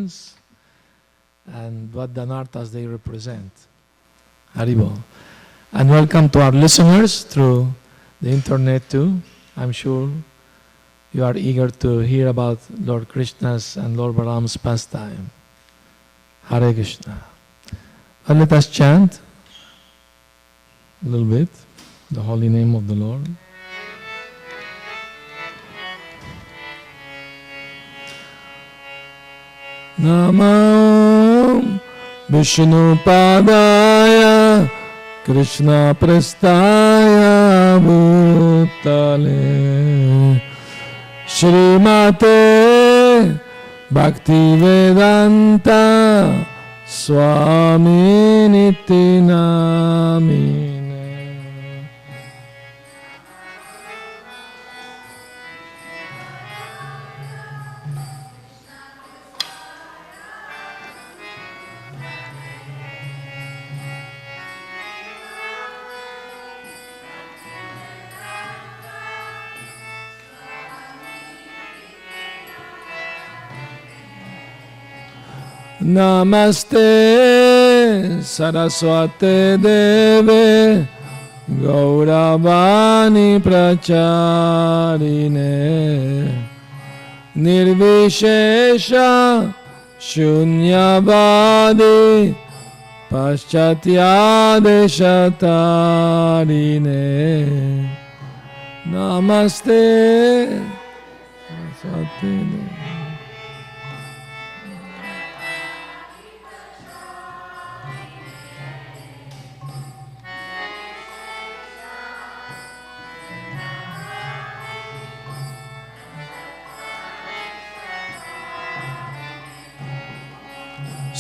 emotions and what the Anarthas they represent. Haribol. And welcome to our listeners through the internet too. I'm sure you are eager to hear about Lord Krishna's and Lord Balaram's pastime. Hare Krishna. And let us chant a little bit the holy name of the Lord. Namam Vishnu Padaya Krishna Prastaya Bhutale Srimate Bhakti Vedanta Swami Niti Namine. Namaste Saraswate Deve Gauravani Pracharine Nirvishesha Shunyavadi Paschatya Deshatarine Namaste Saraswate Deve.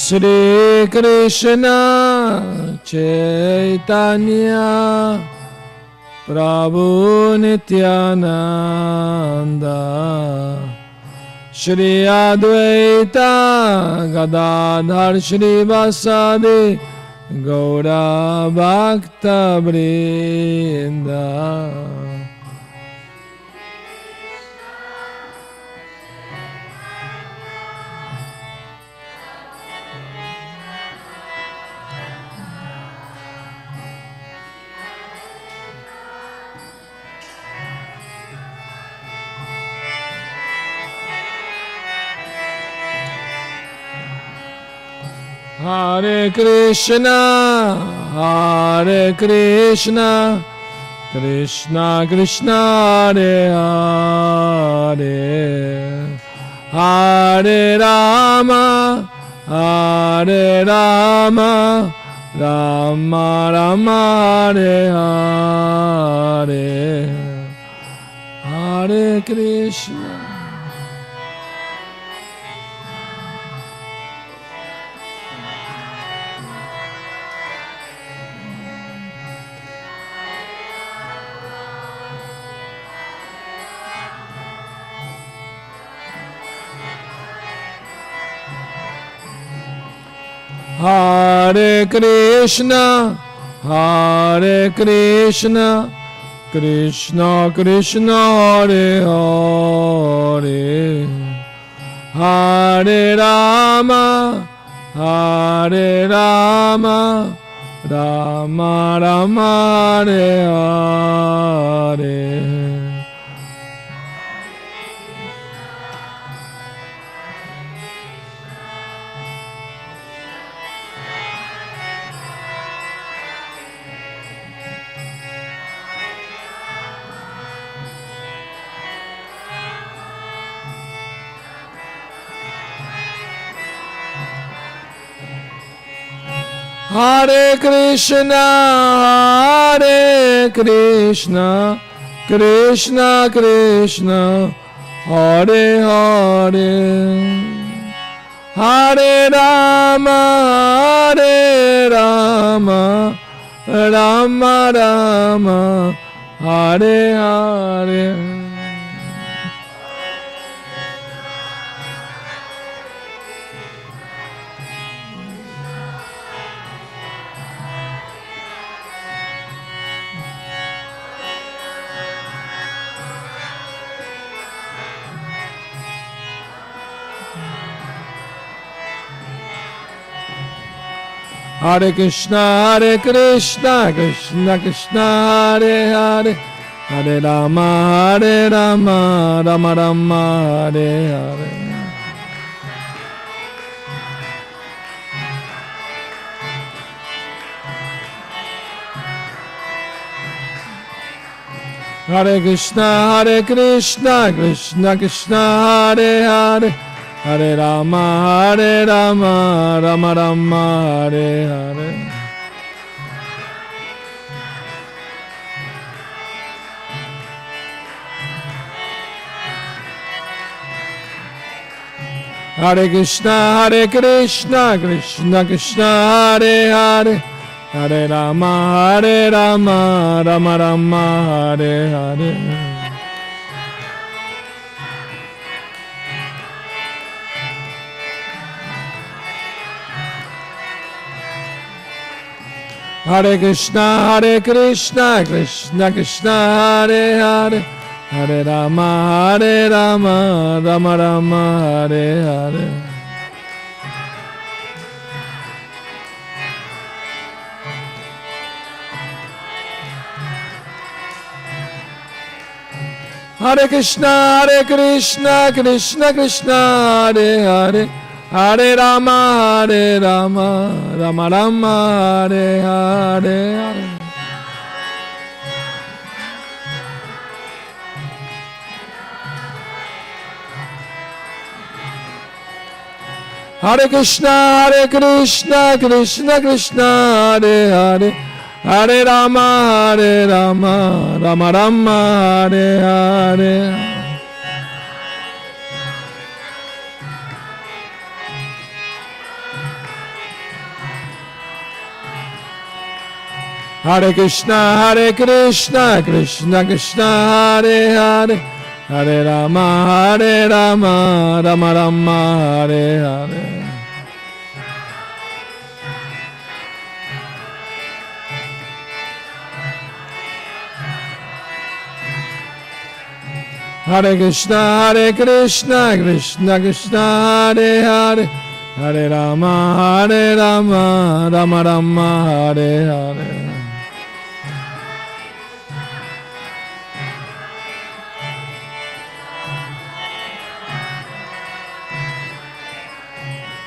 Shri Krishna Chaitanya Prabhu Nityananda Shri Advaita Gadadhar Shri Vasadi Gaura Bhakta Vrinda. Hare Krishna, Krishna Krishna, Hare Hare, Hare Rama, Rama Rama, Hare Hare, Hare Krishna. Hare Krishna, Krishna Krishna, Hare Hare, Hare Rama, Rama Rama, Hare Hare. Hare Krishna, Krishna Krishna, Hare Hare, Hare Rama, Rama Rama, Hare Hare. Hare Krishna, Krishna Krishna, Hare Hare, Hare Rama, Rama Rama, Hare Hare. Hare Krishna, Krishna Krishna, Hare Hare, Hare Rama, Rama Rama, Hare Hare. Hare Krishna, Krishna Krishna, Hare Hare, Hare Rama, Rama Rama, Hare Hare. Hare Krishna, Krishna Krishna, Hare Hare, Hare Rama, Rama Rama, Hare Hare. Hare Krishna, Krishna Krishna, Hare Hare, Hare Rama, Rama Rama, Hare Hare. Hare Krishna, Krishna Krishna, Hare Hare, Hare Rama, Rama Rama, Hare Hare. Hare Krishna, Krishna Krishna, Hare Hare, Hare Rama, Rama Rama, Hare Hare. Hare Krishna, Krishna Krishna, Hare Hare, Hare Rama, Rama Rama, Hare Hare.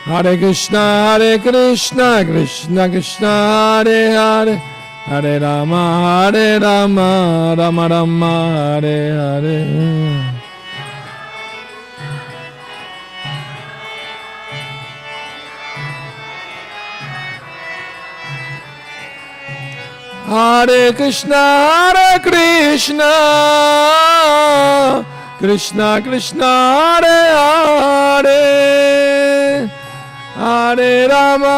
Hare Krishna, Krishna Krishna, Hare Hare, Hare Rama, Rama Rama, Hare Hare. Hare Krishna, Krishna Krishna, Hare Hare, Hare Rama,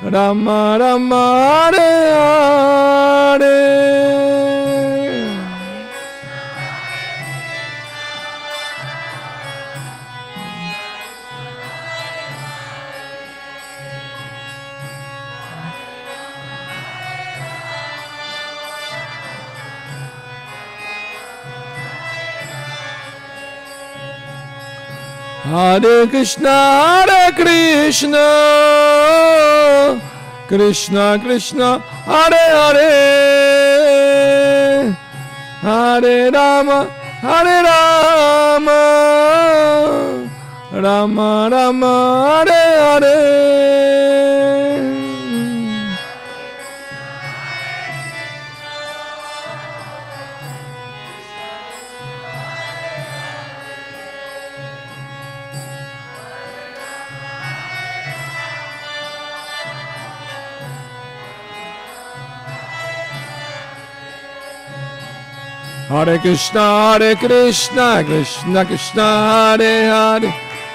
Rama Rama, Hare Hare. Hare Krishna, Krishna Krishna, Hare Hare, Hare Rama, Rama Rama, Hare Hare. Hare Krishna, Krishna Krishna, Hare Hare,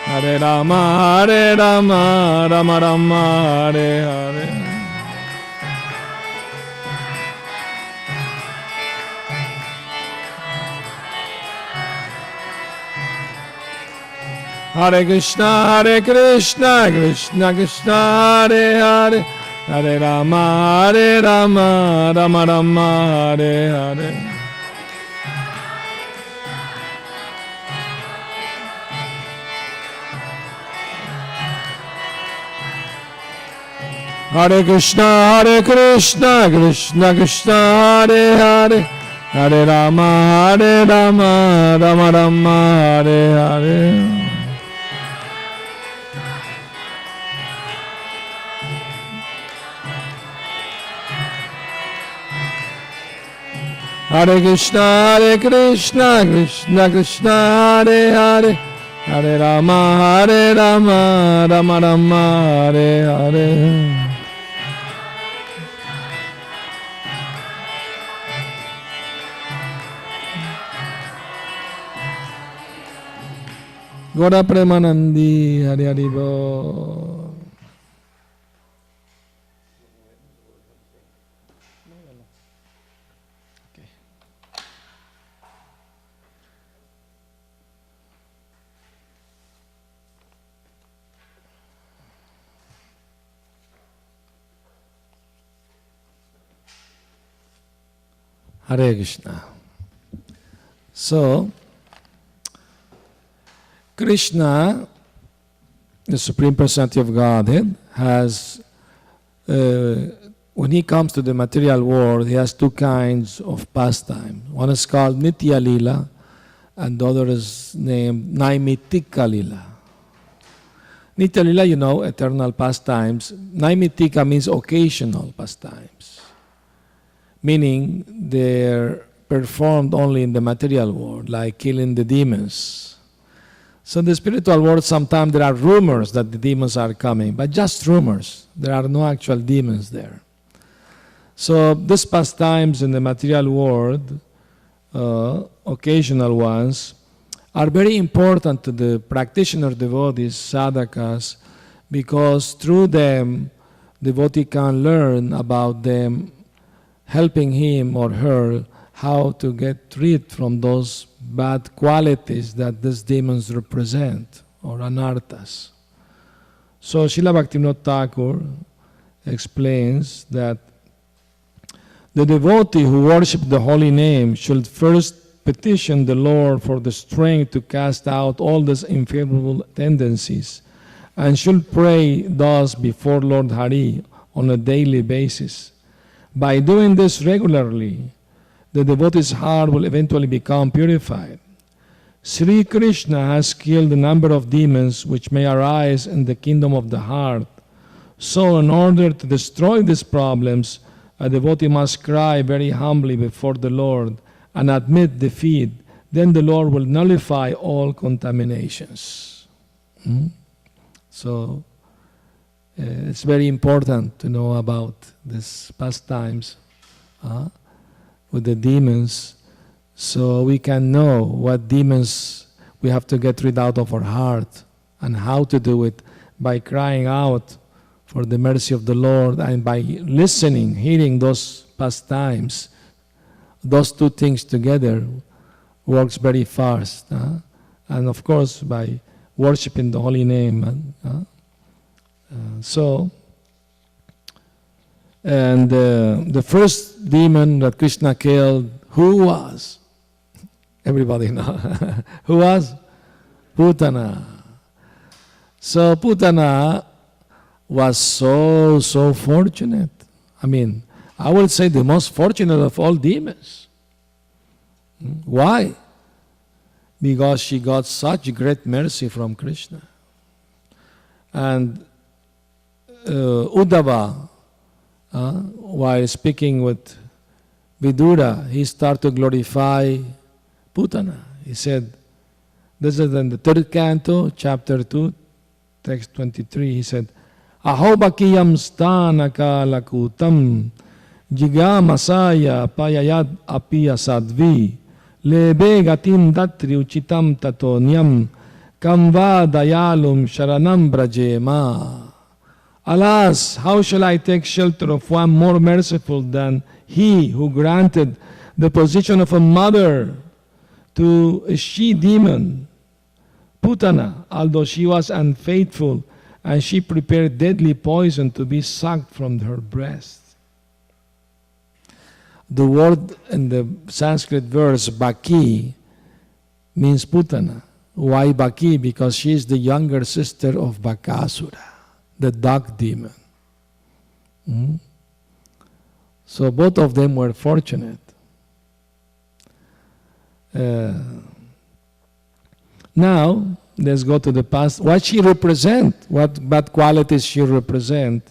Hare Rama, Rama Rama, Hare Hare. Hare Krishna, Krishna Krishna, Hare Hare, Hare Rama, Rama Rama, Hare Hare. Hare Krishna, Krishna Krishna, Hare Hare, Hare Rama, Rama Rama, Hare Hare. Hare Krishna, Krishna Krishna, Hare Hare, Hare Rama, Rama Rama, Hare Hare. Gora Premanandi, Hare Hare Bo. Hare Krishna. So, Krishna, the Supreme Personality of Godhead, has, when he comes to the material world, he has two kinds of pastime. One is called Nitya Lila, and the other is named Naimitika Lila. Nitya Lila, you know, eternal pastimes. Naimitika means occasional pastimes, meaning they're performed only in the material world, like killing the demons. So in the spiritual world, sometimes there are rumors that the demons are coming, but just rumors. There are no actual demons there. So these pastimes in the material world, occasional ones, are very important to the practitioner devotees, sadhakas, because through them, devotee can learn about them, helping him or her how to get rid from those bad qualities that these demons represent, or anarthas. So Srila Bhaktivinoda Thakur explains that the devotee who worships the holy name should first petition the Lord for the strength to cast out all these unfavorable tendencies, and should pray thus before Lord Hari on a daily basis. By doing this regularly, the devotee's heart will eventually become purified. Sri Krishna has killed a number of demons which may arise in the kingdom of the heart. So in order to destroy these problems, a devotee must cry very humbly before the Lord and admit defeat. Then the Lord will nullify all contaminations. So it's very important to know about these pastimes with the demons, so we can know what demons we have to get rid out of our heart, and how to do it by crying out for the mercy of the Lord, and by listening, hearing those pastimes. Those two things together works very fast. And of course, by worshiping the holy name. And the first demon that Krishna killed, who was? Everybody know. Who was? Putana. So Putana was so fortunate. I mean, I would say the most fortunate of all demons. Why? Because she got such great mercy from Krishna. And Uddhava, while speaking with Vidura, he started to glorify Putana. He said, this is in the third canto, chapter 2, text 23, he said, Aho bakiyam stanaka lakutam jigamasaya payayad apiya sadvi lebe gatim datri uchitam tatonyam kamva dayalum sharanam brajema. Alas, how shall I take shelter of one more merciful than he who granted the position of a mother to a she-demon, Putana, although she was unfaithful, and she prepared deadly poison to be sucked from her breast. The word in the Sanskrit verse, Baki, means Putana. Why Baki? Because she is the younger sister of Bakasura, the dog demon. Mm? So both of them were fortunate. Now, let's go to the past. What she represent? What bad qualities she represent?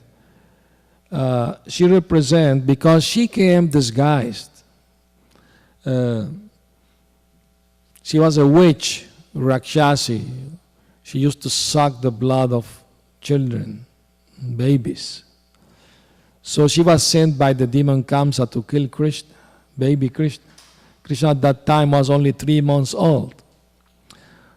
She represent because she came disguised. She was a witch, Rakshasi. She used to suck the blood of children, babies. So she was sent by the demon Kamsa to kill Krishna, baby Krishna. Krishna at that time was only 3 months old.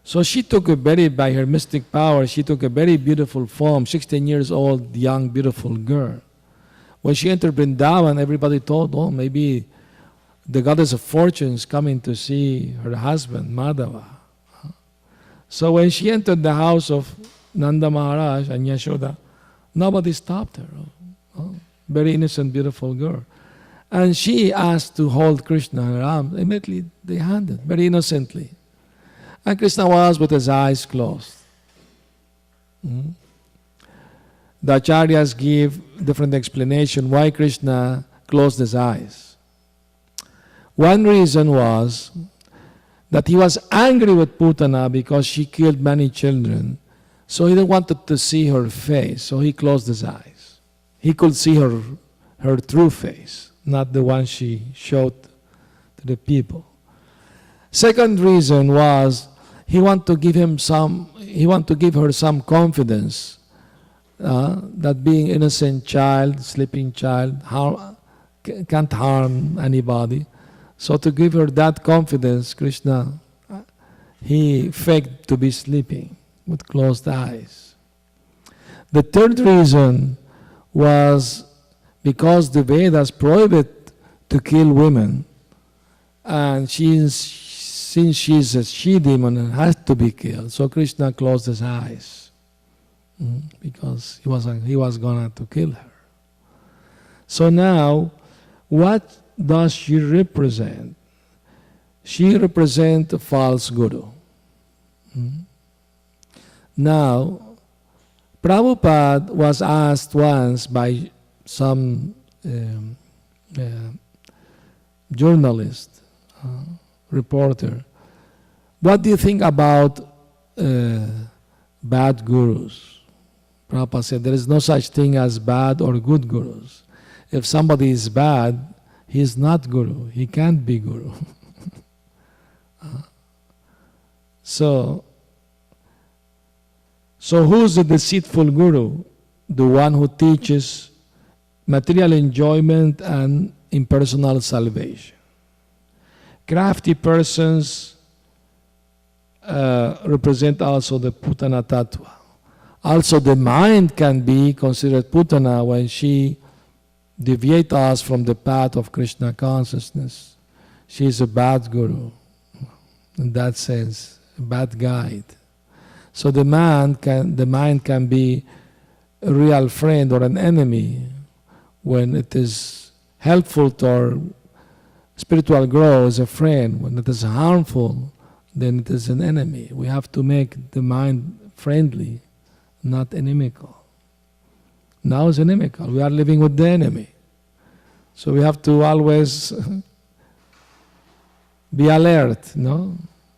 So she took by her mystic power, she took a very beautiful form, 16 years old, young, beautiful girl. When she entered Vrindavan, everybody thought, oh, maybe the goddess of fortune is coming to see her husband, Madhava. So when she entered the house of Nanda Maharaj and Yashoda, nobody stopped her. Very innocent, beautiful girl. And she asked to hold Krishna in her arms. Immediately they handed, very innocently. And Krishna was with his eyes closed. The acharyas give different explanation why Krishna closed his eyes. One reason was that he was angry with Putana because she killed many children. So he didn't want to see her face, so he closed his eyes. He could see her true face, not the one she showed to the people. Second reason was he wanted to give her some confidence that being innocent child, sleeping child, can't harm anybody. So to give her that confidence, Krishna, he faked to be sleeping with closed eyes. The third reason was because the Vedas prohibit to kill women, and since she's a she-demon and has to be killed, so Krishna closed his eyes because he was going to kill her. So now, what does she represent? She represents a false guru. Now, Prabhupada was asked once by some journalist, reporter, what do you think about bad gurus? Prabhupada said, there is no such thing as bad or good gurus. If somebody is bad, he is not guru. He can't be guru. So who's the deceitful guru? The one who teaches material enjoyment and impersonal salvation. Crafty persons represent also the Putana Tattva. Also the mind can be considered Putana when she deviates us from the path of Krishna consciousness. She is a bad guru, in that sense, a bad guide. So the mind can be a real friend or an enemy when it is helpful to our spiritual growth as a friend. When it is harmful, then it is an enemy. We have to make the mind friendly, not inimical. Now it's inimical. We are living with the enemy. So we have to always be alert,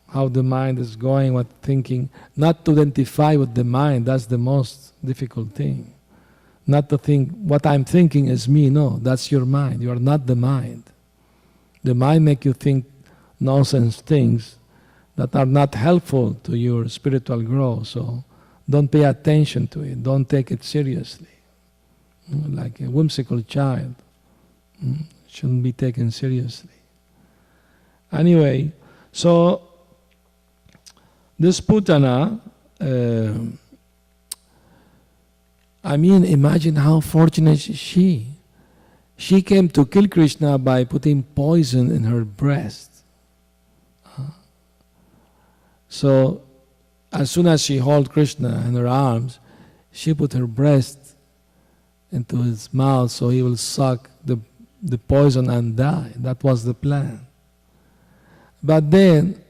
how the mind is going, what thinking. Not to identify with the mind, that's the most difficult thing. Not to think, what I'm thinking is me. No, that's your mind. You are not the mind. The mind makes you think nonsense things that are not helpful to your spiritual growth. So don't pay attention to it. Don't take it seriously. Like a whimsical child. Shouldn't be taken seriously. Anyway, so this Putana, imagine how fortunate she. She came to kill Krishna by putting poison in her breast. So as soon as she held Krishna in her arms, she put her breast into his mouth so he will suck the poison and die. That was the plan. But then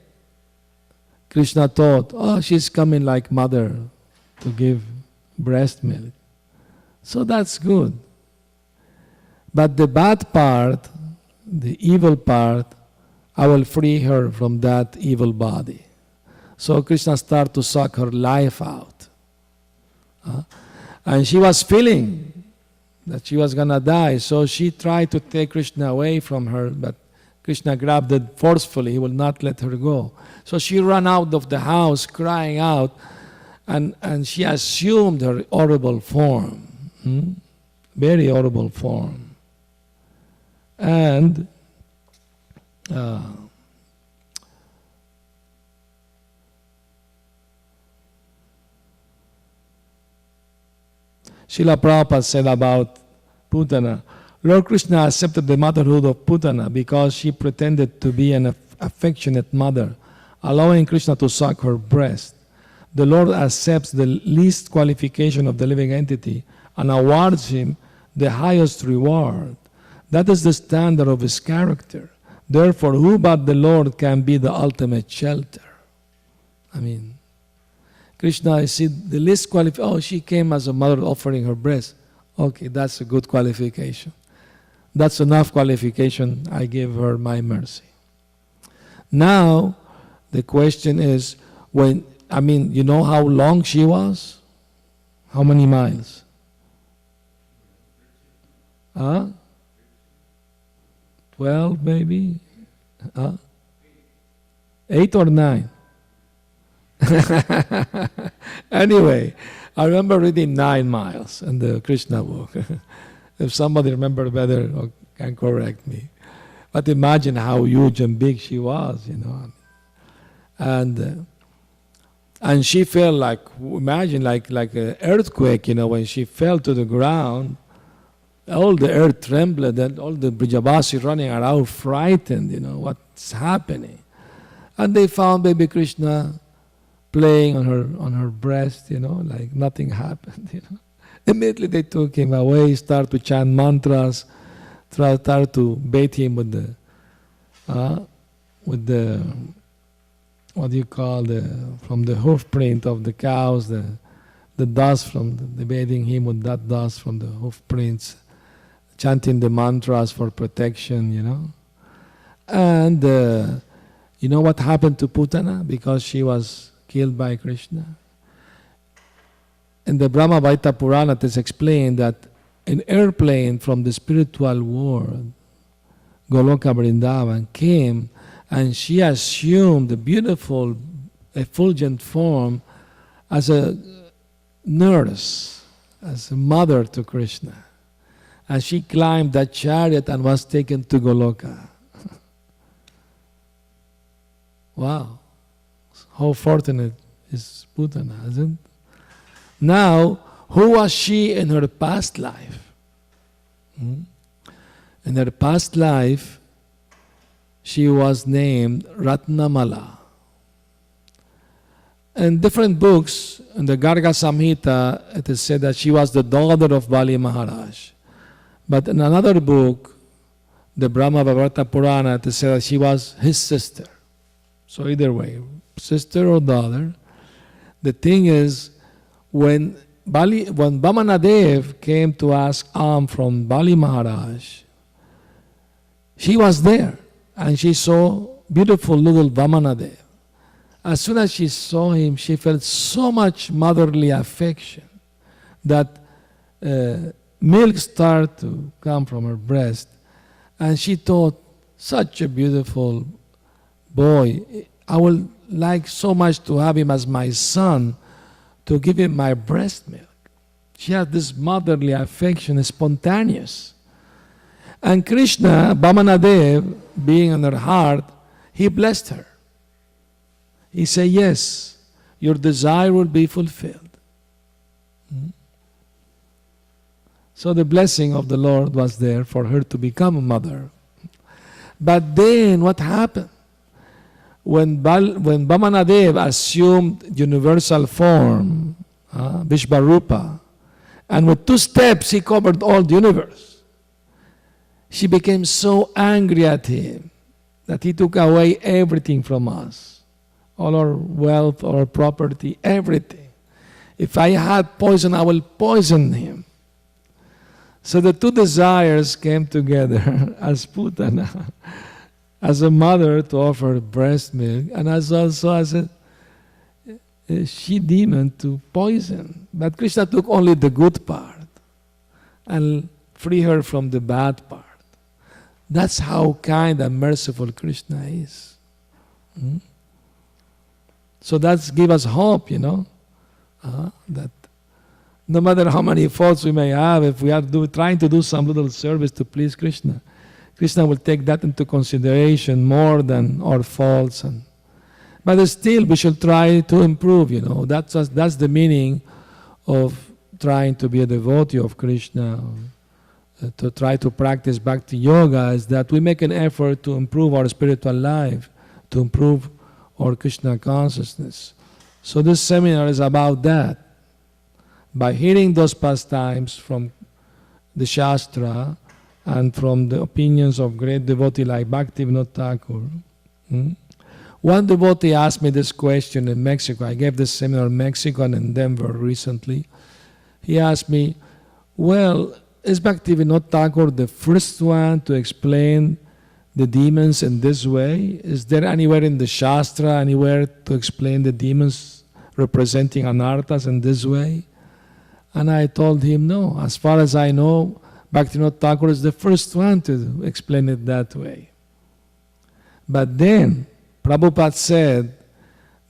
Krishna thought, she's coming like mother to give breast milk. So that's good. But the bad part, the evil part, I will free her from that evil body. So Krishna started to suck her life out. And she was feeling that she was going to die. So she tried to take Krishna away from her, but Krishna grabbed it forcefully. He would not let her go. So she ran out of the house crying out, and she assumed her horrible form. Very horrible form. And Srila Prabhupada said about Putana, Lord Krishna accepted the motherhood of Putana because she pretended to be an affectionate mother, allowing Krishna to suck her breast. The Lord accepts the least qualification of the living entity and awards him the highest reward. That is the standard of his character. Therefore, who but the Lord can be the ultimate shelter? I mean, Krishna, I see the least qualified. Oh, she came as a mother offering her breast. Okay, that's a good qualification. That's enough qualification. I give her my mercy. Now, the question is, you know how long she was? How many miles? 12 maybe? 8 or 9? Anyway, I remember reading 9 miles in the Krishna book. If somebody remembers better, can correct me. But imagine how huge and big she was, And she felt like, imagine like an earthquake, when she fell to the ground, all the earth trembled, and all the Brijavasi running around frightened, what's happening. And they found baby Krishna playing on her breast, like nothing happened, Immediately they took him away, started to chant mantras, started to bathe him with the what do you call from the hoof print of the cows, the dust from the bathing him with that dust from the hoof prints, chanting the mantras for protection, And you know what happened to Putana because she was killed by Krishna? In the Brahma Vaita Purana, it is explained that an airplane from the spiritual world, Goloka Vrindavan, came and she assumed a beautiful, effulgent form as a nurse, as a mother to Krishna. And she climbed that chariot and was taken to Goloka. Wow. How fortunate is Putana, isn't it? Now, who was she in her past life? In her past life, she was named Ratnamala. In different books, in the Garga Samhita, it is said that she was the daughter of Bali Maharaj. But in another book, the Brahma Bhavarta Purana, it is said that she was his sister. So either way, sister or daughter. The thing is, when Vamanadev came to ask alms from Bali Maharaj, she was there and she saw beautiful little Vamanadev. As soon as she saw him, she felt so much motherly affection that milk started to come from her breast, and she thought, such a beautiful boy, I would like so much to have him as my son, to give him my breast milk. She had this motherly affection, spontaneous. And Krishna, Vamanadev, being in her heart, he blessed her. He said, yes, your desire will be fulfilled. So the blessing of the Lord was there for her to become a mother. But then what happened? When Vamanadev assumed universal form, Vishvarupa, and with 2 steps he covered all the universe, she became so angry at him that he took away everything from us, all our wealth, our property, everything. If I had poison, I will poison him. So the two desires came together as Putana, as a mother to offer breast milk, and as also as a she-demon to poison. But Krishna took only the good part and free her from the bad part. That's how kind and merciful Krishna is. So that's give us hope, that no matter how many faults we may have, if we are trying to do some little service to please Krishna, Krishna will take that into consideration more than our faults. But still, we should try to improve, That's the meaning of trying to be a devotee of Krishna, to try to practice Bhakti Yoga, is that we make an effort to improve our spiritual life, to improve our Krishna consciousness. So this seminar is about that. By hearing those pastimes from the Shastra and from the opinions of great devotee like Bhaktivinoda Thakur. One devotee asked me this question in Mexico. I gave this seminar in Mexico and in Denver recently. He asked me, well, is Bhaktivinoda Thakur the first one to explain the demons in this way? Is there anywhere in the Shastra, anywhere to explain the demons representing Anarthas in this way? And I told him, no, as far as I know, Bhaktivinoda Thakur is the first one to explain it that way. But then, Prabhupada said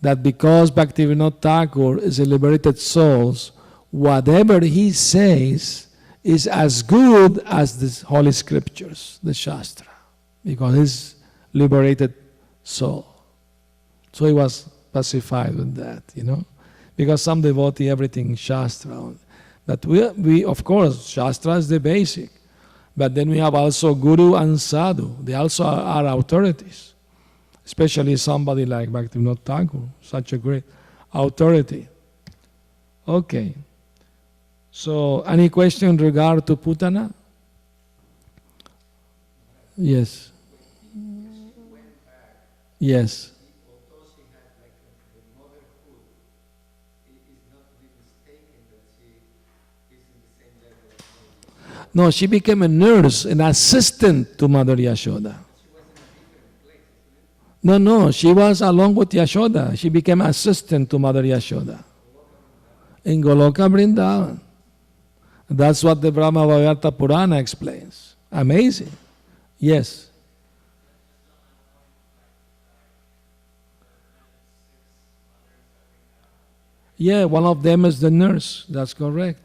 that because Bhaktivinoda Thakur is a liberated soul, whatever he says is as good as the Holy Scriptures, the Shastra, because he's liberated soul. So he was pacified with that, because some devotee everything Shastra. But we of course, Shastra is the basic. But then we have also Guru and Sadhu. They also are authorities. Especially somebody like Bhaktivinoda Thakur, such a great authority. Okay. So, any question in regard to Putana? Yes. Yes. No, she became a nurse, an assistant to Mother Yashoda. No, she was along with Yashoda. She became assistant to Mother Yashoda in Goloka Vrindavan. That's what the Brahma Vaivarta Purana explains. Amazing. Yes. Yeah, one of them is the nurse. That's correct.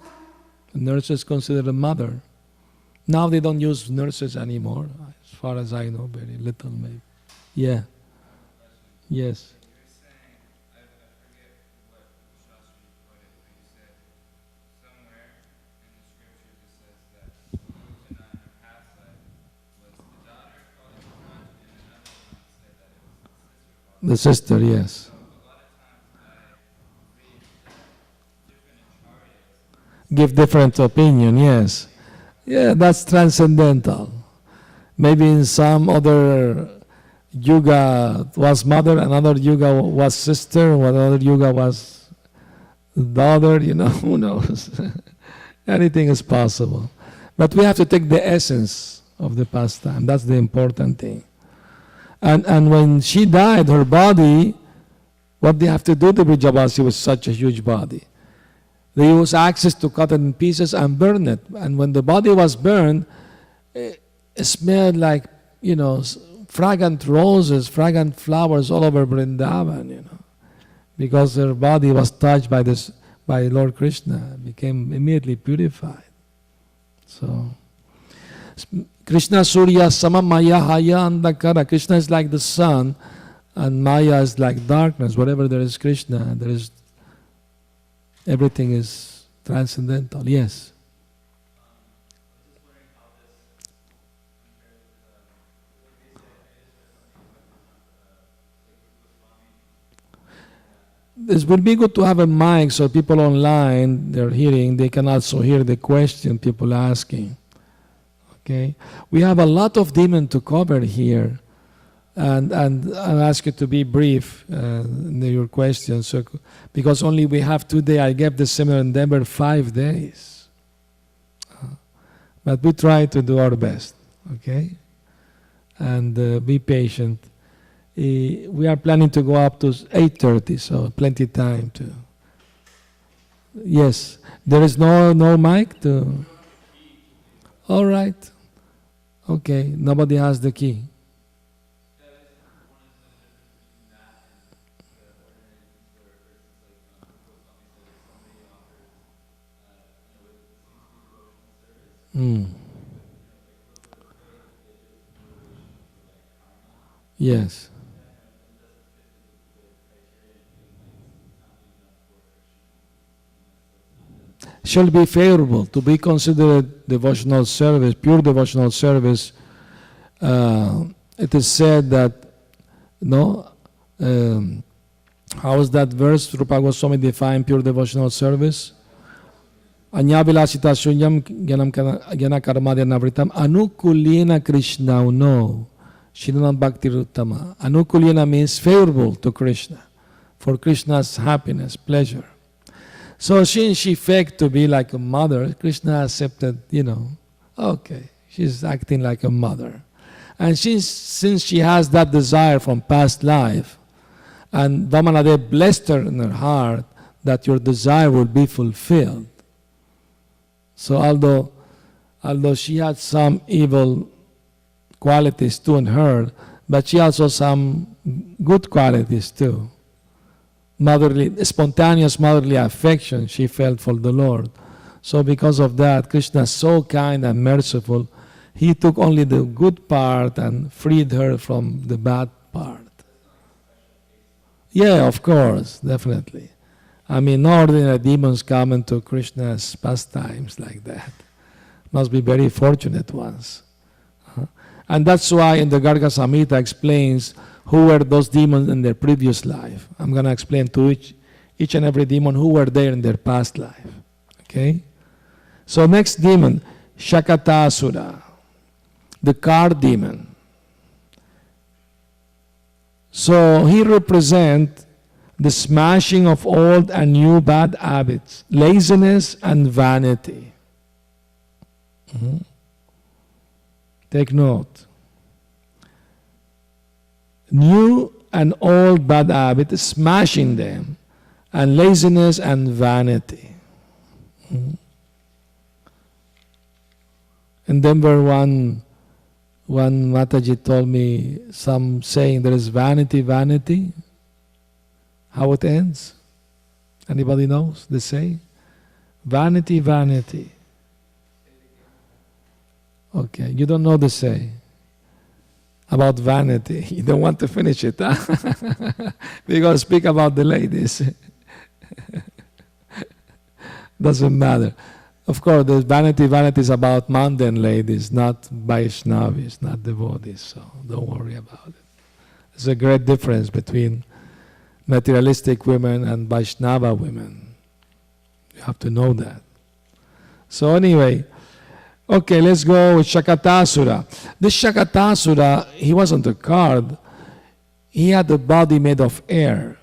The nurse is considered a mother. Now they don't use nurses anymore, as far as I know, very little maybe. Yeah. Yes. The sister, yes. Give different opinion, yes. Yeah, that's transcendental. Maybe in some other yuga was mother, another yuga was sister, another yuga was daughter, who knows. Anything is possible. But we have to take the essence of the pastime. That's the important thing. And when she died, her body, what they have to do to Brijavasi with such a huge body? They use axes to cut it in pieces and burn it. And when the body was burned, it smelled like, fragrant roses, fragrant flowers all over Vrindavan, because her body was touched by Lord Krishna, became immediately purified. So, Krishna Surya Sama Maya Haya Andakara. Krishna is like the sun, and Maya is like darkness. Wherever there is Krishna, there is everything is transcendental. Yes. This would be good to have a mic so people online, they're hearing, they can also hear the question people asking. Okay? We have a lot of demon to cover here. And I'll ask you to be brief in your questions. So, because only we have 2 days. I gave the seminar in Denver 5 days. But we try to do our best, okay? And be patient. We are planning to go up to 8:30, so plenty time to... Yes, there is no mic to... All right. Okay, nobody has the key. Yes. Shall be favorable to be considered devotional service, pure devotional service. It is said that, no, how is that verse Rupa Goswami defined pure devotional service? Anyavilasita shunyam gyana karmadya navritam anukulena Krishna no Shrinam Bhakti Ruttama. Anukulena means favorable to Krishna, for Krishna's happiness, pleasure. So since she faked to be like a mother, Krishna accepted, okay, she's acting like a mother. And since she has that desire from past life, and Vamanadev blessed her in her heart that your desire will be fulfilled. So although she had some evil qualities too in her, but she also some good qualities too. Spontaneous motherly affection she felt for the Lord. So because of that, Krishna is so kind and merciful. He took only the good part and freed her from the bad part. Yeah, of course, definitely. I mean, no ordinary demons come into Krishna's pastimes like that. Must be very fortunate ones. And that's why in the Garga Samhita explains who were those demons in their previous life. I'm going to explain to each and every demon who were there in their past life. Okay? So next demon, Shakatasura, the car demon. So he represents the smashing of old and new bad habits, laziness and vanity. Take note. New and old bad habits, smashing them, and laziness and vanity. In Denver, one Mataji told me some saying there is vanity, vanity. How it ends? Anybody knows the say? Vanity, vanity. Okay, you don't know the say about vanity. You don't want to finish it, huh? We're going to speak about the ladies. Doesn't matter. Of course, the vanity is about mundane ladies, not Vaishnavis, not devotees, so don't worry about it. There's a great difference between materialistic women and Vaishnava women. You have to know that. So anyway, okay, let's go with Shakatasura. This Shakatasura, he wasn't a card. He had a body made of air.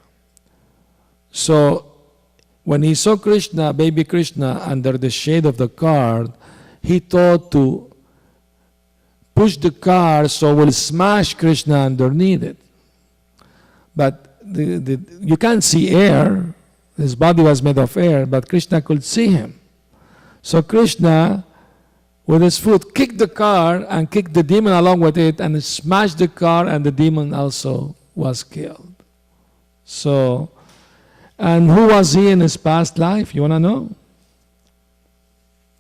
So when he saw Krishna, baby Krishna, under the shade of the card, he thought to push the car so we'll smash Krishna underneath it. But you can't see air. His body was made of air, but Krishna could see him. So Krishna, with his foot, kicked the car and kicked the demon along with it and smashed the car, and the demon also was killed. So, and who was he in his past life? You want to know?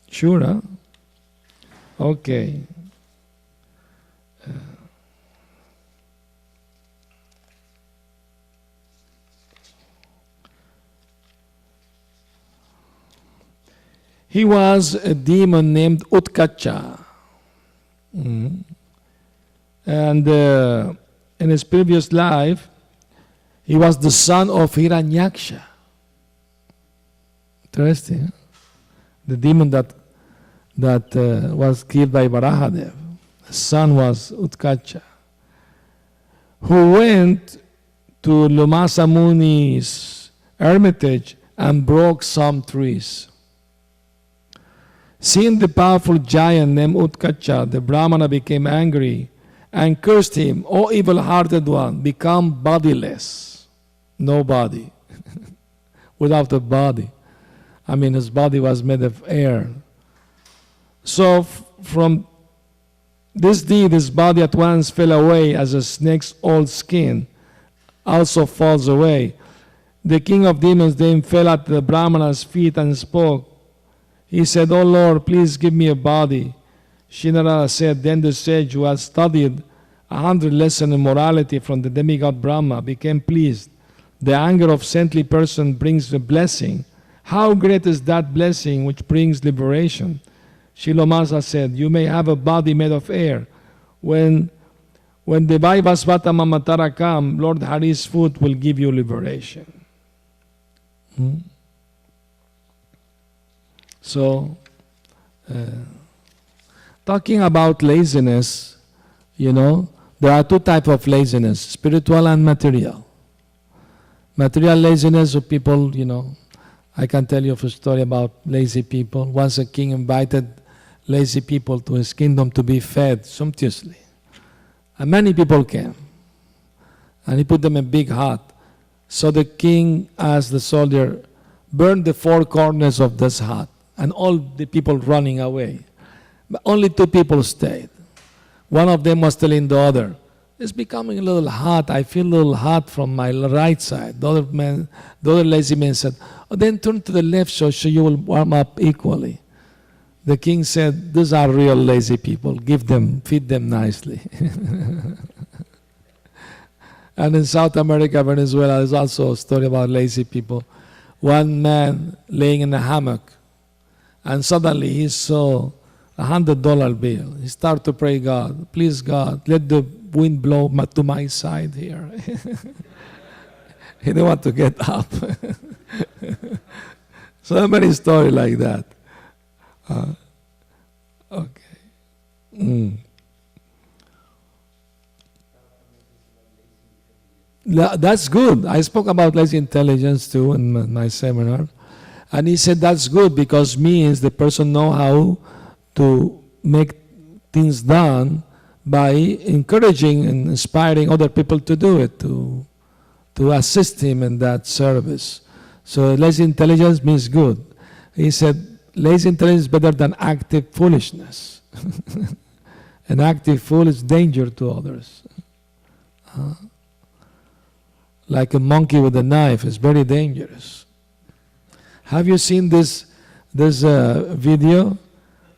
Sure, huh? Okay. He was a demon named Utkacha. And in his previous life, he was the son of Hiranyaksha. Interesting. Huh? The demon that was killed by Varahadev. His son was Utkacha, who went to Lumasa Muni's hermitage and broke some trees. Seeing the powerful giant named Utkacha, the Brahmana became angry and cursed him, "O evil-hearted one, become bodiless." No body. Without a body. I mean, his body was made of air. So from this deed, his body at once fell away as a snake's old skin also falls away. The king of demons then fell at the Brahmana's feet and spoke. He said, "O Lord, please give me a body." Shinara said, then the sage who had studied 100 lessons in morality from the demigod Brahma became pleased. The anger of saintly person brings a blessing. How great is that blessing which brings liberation? Shilomasa said, "You may have a body made of air. When the Vaivasvata Mamatara come, Lord Hari's foot will give you liberation." So, talking about laziness, there are two types of laziness, spiritual and material. Material laziness of people, I can tell you a story about lazy people. Once a king invited lazy people to his kingdom to be fed sumptuously. And many people came. And he put them in a big hut. So the king asked the soldier, "Burn the four corners of this hut." And all the people running away. But only two people stayed. One of them was telling the other, "It's becoming a little hot. I feel a little hot from my right side." The other lazy man said, "Oh, then turn to the left so you will warm up equally." The king said, "These are real lazy people. Feed them nicely." And in South America, Venezuela, there's also a story about lazy people. One man laying in a hammock, and suddenly he saw $100 bill. He started to pray, "God, please God, let the wind blow to my side here." He didn't want to get up. So many stories like that. Okay. That's good. I spoke about lazy intelligence too in my seminar. And he said that's good because means the person know how to make things done by encouraging and inspiring other people to do it, to assist him in that service. So lazy intelligence means good. He said lazy intelligence is better than active foolishness. An active fool is danger to others. Like a monkey with a knife is very dangerous. Have you seen this video?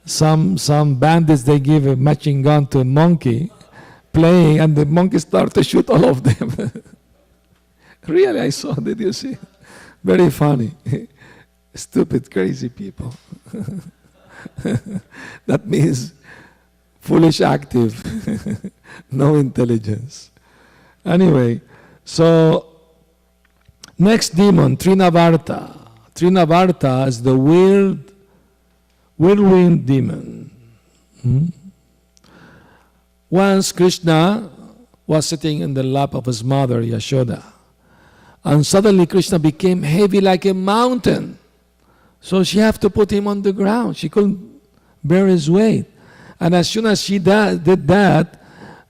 Some bandits, they give a machine gun to a monkey playing, and the monkey starts to shoot all of them. Really, I saw. Did you see? Very funny. Stupid, crazy people. That means foolish, active, no intelligence. Anyway, so next demon, Trinavarta. Trinavarta is the whirlwind demon. Once Krishna was sitting in the lap of his mother, Yashoda, and suddenly Krishna became heavy like a mountain. So she had to put him on the ground. She couldn't bear his weight. And as soon as she did that,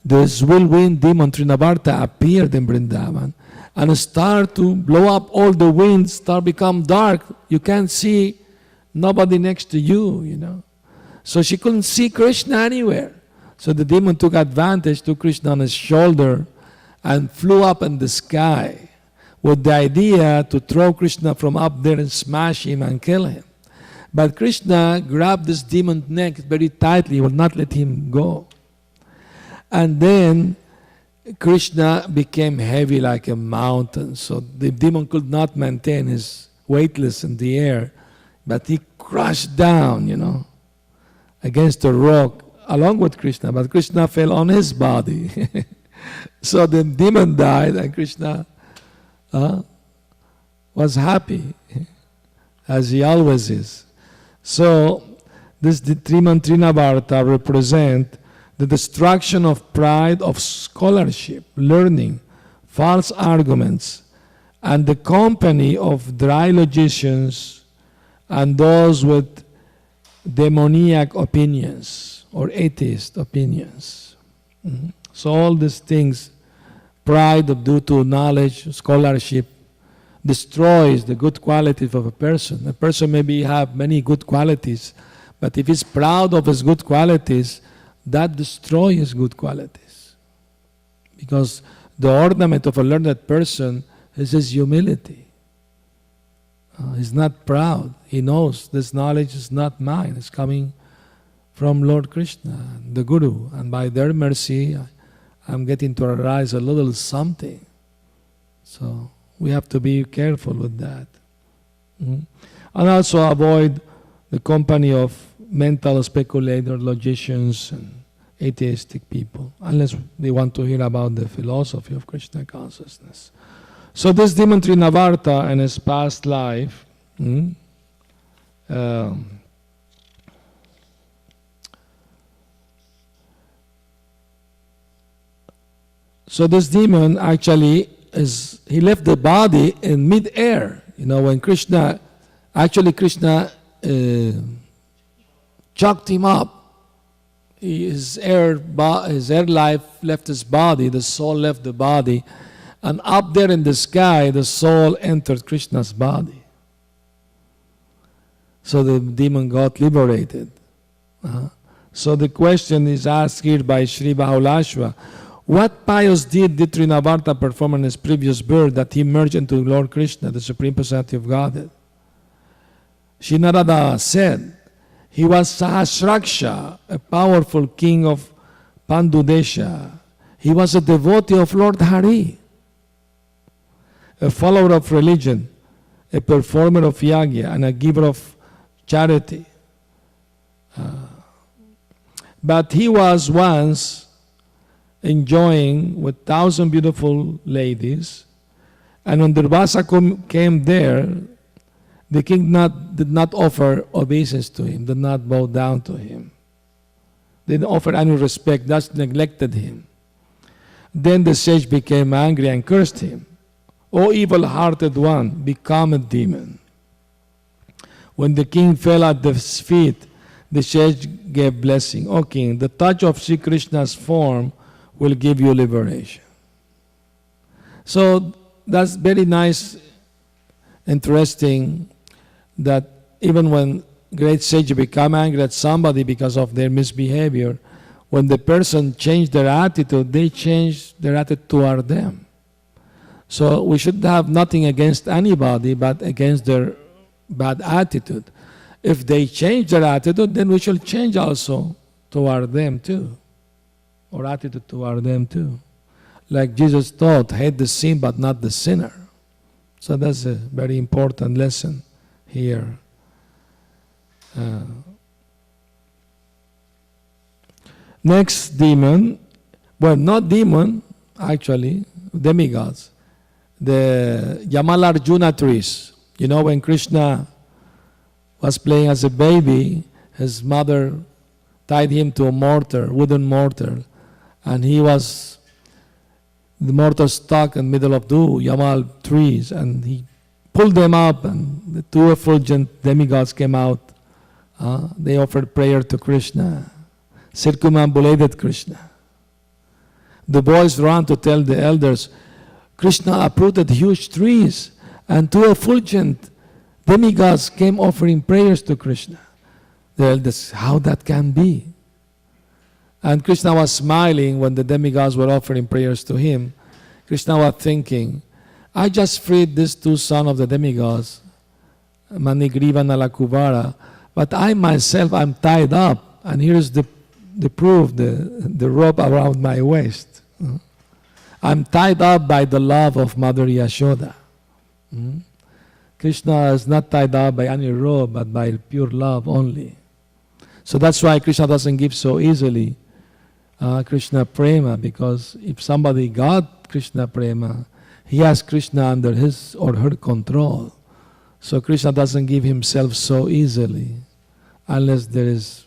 this whirlwind demon Trinavarta appeared in Vrindavan and started to blow up all the winds, start become dark. You can't see nobody next to you, So she couldn't see Krishna anywhere. So the demon took advantage, took Krishna on his shoulder and flew up in the sky with the idea to throw Krishna from up there and smash him and kill him. But Krishna grabbed this demon's neck very tightly, would not let him go. And then Krishna became heavy like a mountain. So the demon could not maintain his weightless in the air, but he crashed down, against a rock along with Krishna. But Krishna fell on his body. So the demon died and Krishna was happy, as he always is. So this demon Trinavarta represent the destruction of pride, of scholarship, learning, false arguments, and the company of dry logicians and those with demoniac opinions or atheist opinions. So all these things, pride due to knowledge, scholarship, destroys the good qualities of a person. A person maybe have many good qualities, but if he's proud of his good qualities, that destroys his good qualities. Because the ornament of a learned person is his humility. He's not proud. He knows this knowledge is not mine. It's coming from Lord Krishna, the Guru. And by their mercy, I'm getting to arise a little something. So we have to be careful with that. And also avoid the company of mental speculators, logicians, and atheistic people, unless they want to hear about the philosophy of Krishna consciousness. So this demon Trinavarta in his past life, so this demon actually he left the body in mid-air. You know, when Krishna chucked him up. His air life left his body, the soul left the body, and up there in the sky, the soul entered Krishna's body. So the demon got liberated. So the question is asked here by Sri Bahulashva, what pious deed did Trinavarta perform in his previous birth that he merged into Lord Krishna, the Supreme Personality of Godhead? Shri Narada said, he was Sahasraksha, a powerful king of Pandudesha. He was a devotee of Lord Hari, a follower of religion, a performer of yagya, and a giver of charity. But he was once enjoying with 1,000 beautiful ladies, and when Durvasa came there, the king did not offer obeisance to him, did not bow down to him, didn't offer any respect, just neglected him. Then the sage became angry and cursed him. O evil-hearted one, become a demon. When the king fell at his feet, the sage gave blessing. O king, the touch of Sri Krishna's form will give you liberation. So that's very nice, interesting, that even when great sages become angry at somebody because of their misbehavior, when the person changed their attitude, they change their attitude toward them. So we should have nothing against anybody but against their bad attitude. If they change their attitude, then we should change also toward them too, or attitude toward them too. Like Jesus taught, hate the sin but not the sinner. So that's a very important lesson here. Next demon, well, not demon, actually, demigods. The Yamalarjuna trees. You know, when Krishna was playing as a baby, his mother tied him to a mortar, wooden mortar, and the mortar stuck in the middle of two Yamal trees, and he pulled them up, and the two effulgent demigods came out. They offered prayer to Krishna, circumambulated Krishna. The boys ran to tell the elders, Krishna uprooted huge trees, and two effulgent demigods came offering prayers to Krishna. The elders, how that can be? And Krishna was smiling when the demigods were offering prayers to him. Krishna was thinking, I just freed these two sons of the demigods, Manigriva and Alakuvara, but I myself am tied up, and here's the proof, the rope around my waist. I'm tied up by the love of Mother Yashoda. Krishna is not tied up by any rope, but by pure love only. So that's why Krishna doesn't give so easily Krishna Prema, because if somebody got Krishna Prema, he has Krishna under his or her control. So Krishna doesn't give himself so easily unless there is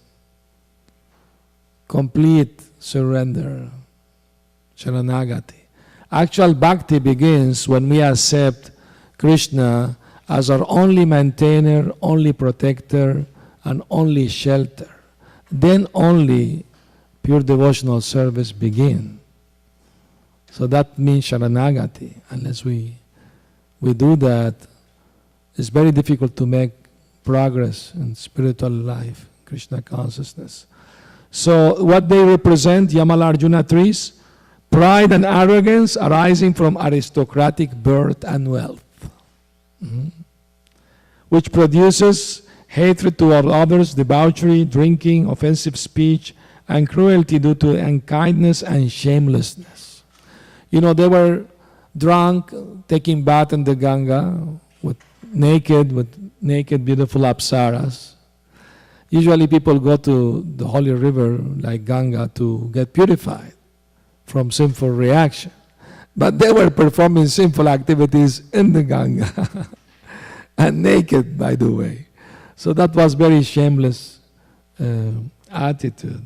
complete surrender, sharanagati. Actual bhakti begins when we accept Krishna as our only maintainer, only protector, and only shelter. Then only pure devotional service begin. So that means Sharanagati. Unless we do that, it's very difficult to make progress in spiritual life, Krishna consciousness. So what they represent, Yamala Arjuna trees, pride and arrogance arising from aristocratic birth and wealth, which produces hatred toward others, debauchery, drinking, offensive speech, and cruelty due to unkindness and shamelessness. You know, they were drunk, taking bath in the Ganga with naked beautiful apsaras. Usually people go to the holy river like Ganga to get purified from sinful reaction. But they were performing sinful activities in the Ganga and naked, by the way. So that was very shameless attitude.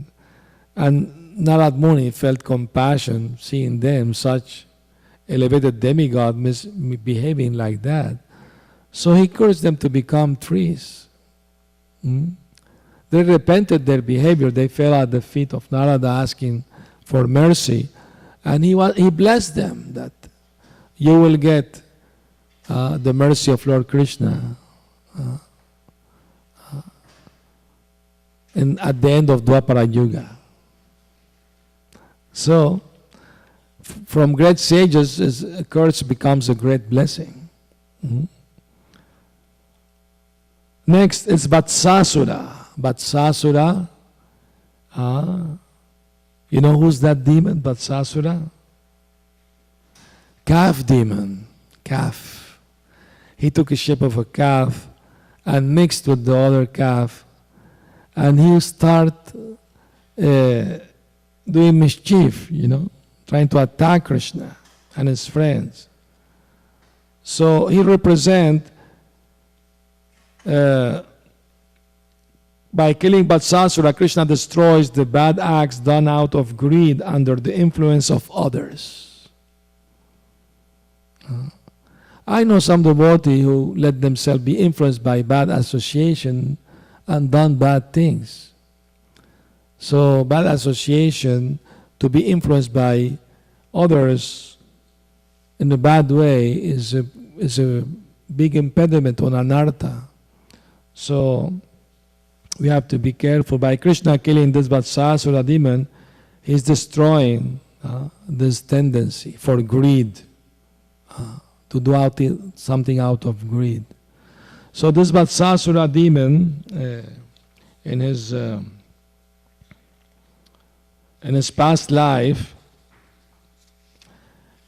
And Narad Muni felt compassion seeing them, such elevated demigod, behaving like that. So he cursed them to become trees. They repented their behavior. They fell at the feet of Narada asking for mercy. And he blessed them that you will get the mercy of Lord Krishna at the end of Dwapara Yuga. So, from great sages, a curse becomes a great blessing. Next is Vatsasura. Vatsasura, you know who's that demon, Vatsasura? Calf demon, calf. He took a shape of a calf and mixed with the other calf, and he start doing mischief, you know, trying to attack Krishna and his friends. So he represents, by killing Vatsasura, Krishna destroys the bad acts done out of greed under the influence of others. I know some devotees who let themselves be influenced by bad association and done bad things. So bad association, to be influenced by others in a bad way, is a big impediment on anartha. So we have to be careful. By Krishna killing this Vatsasura demon, he's destroying this tendency for greed, to do something out of greed. So this Vatsasura demon, in his past life,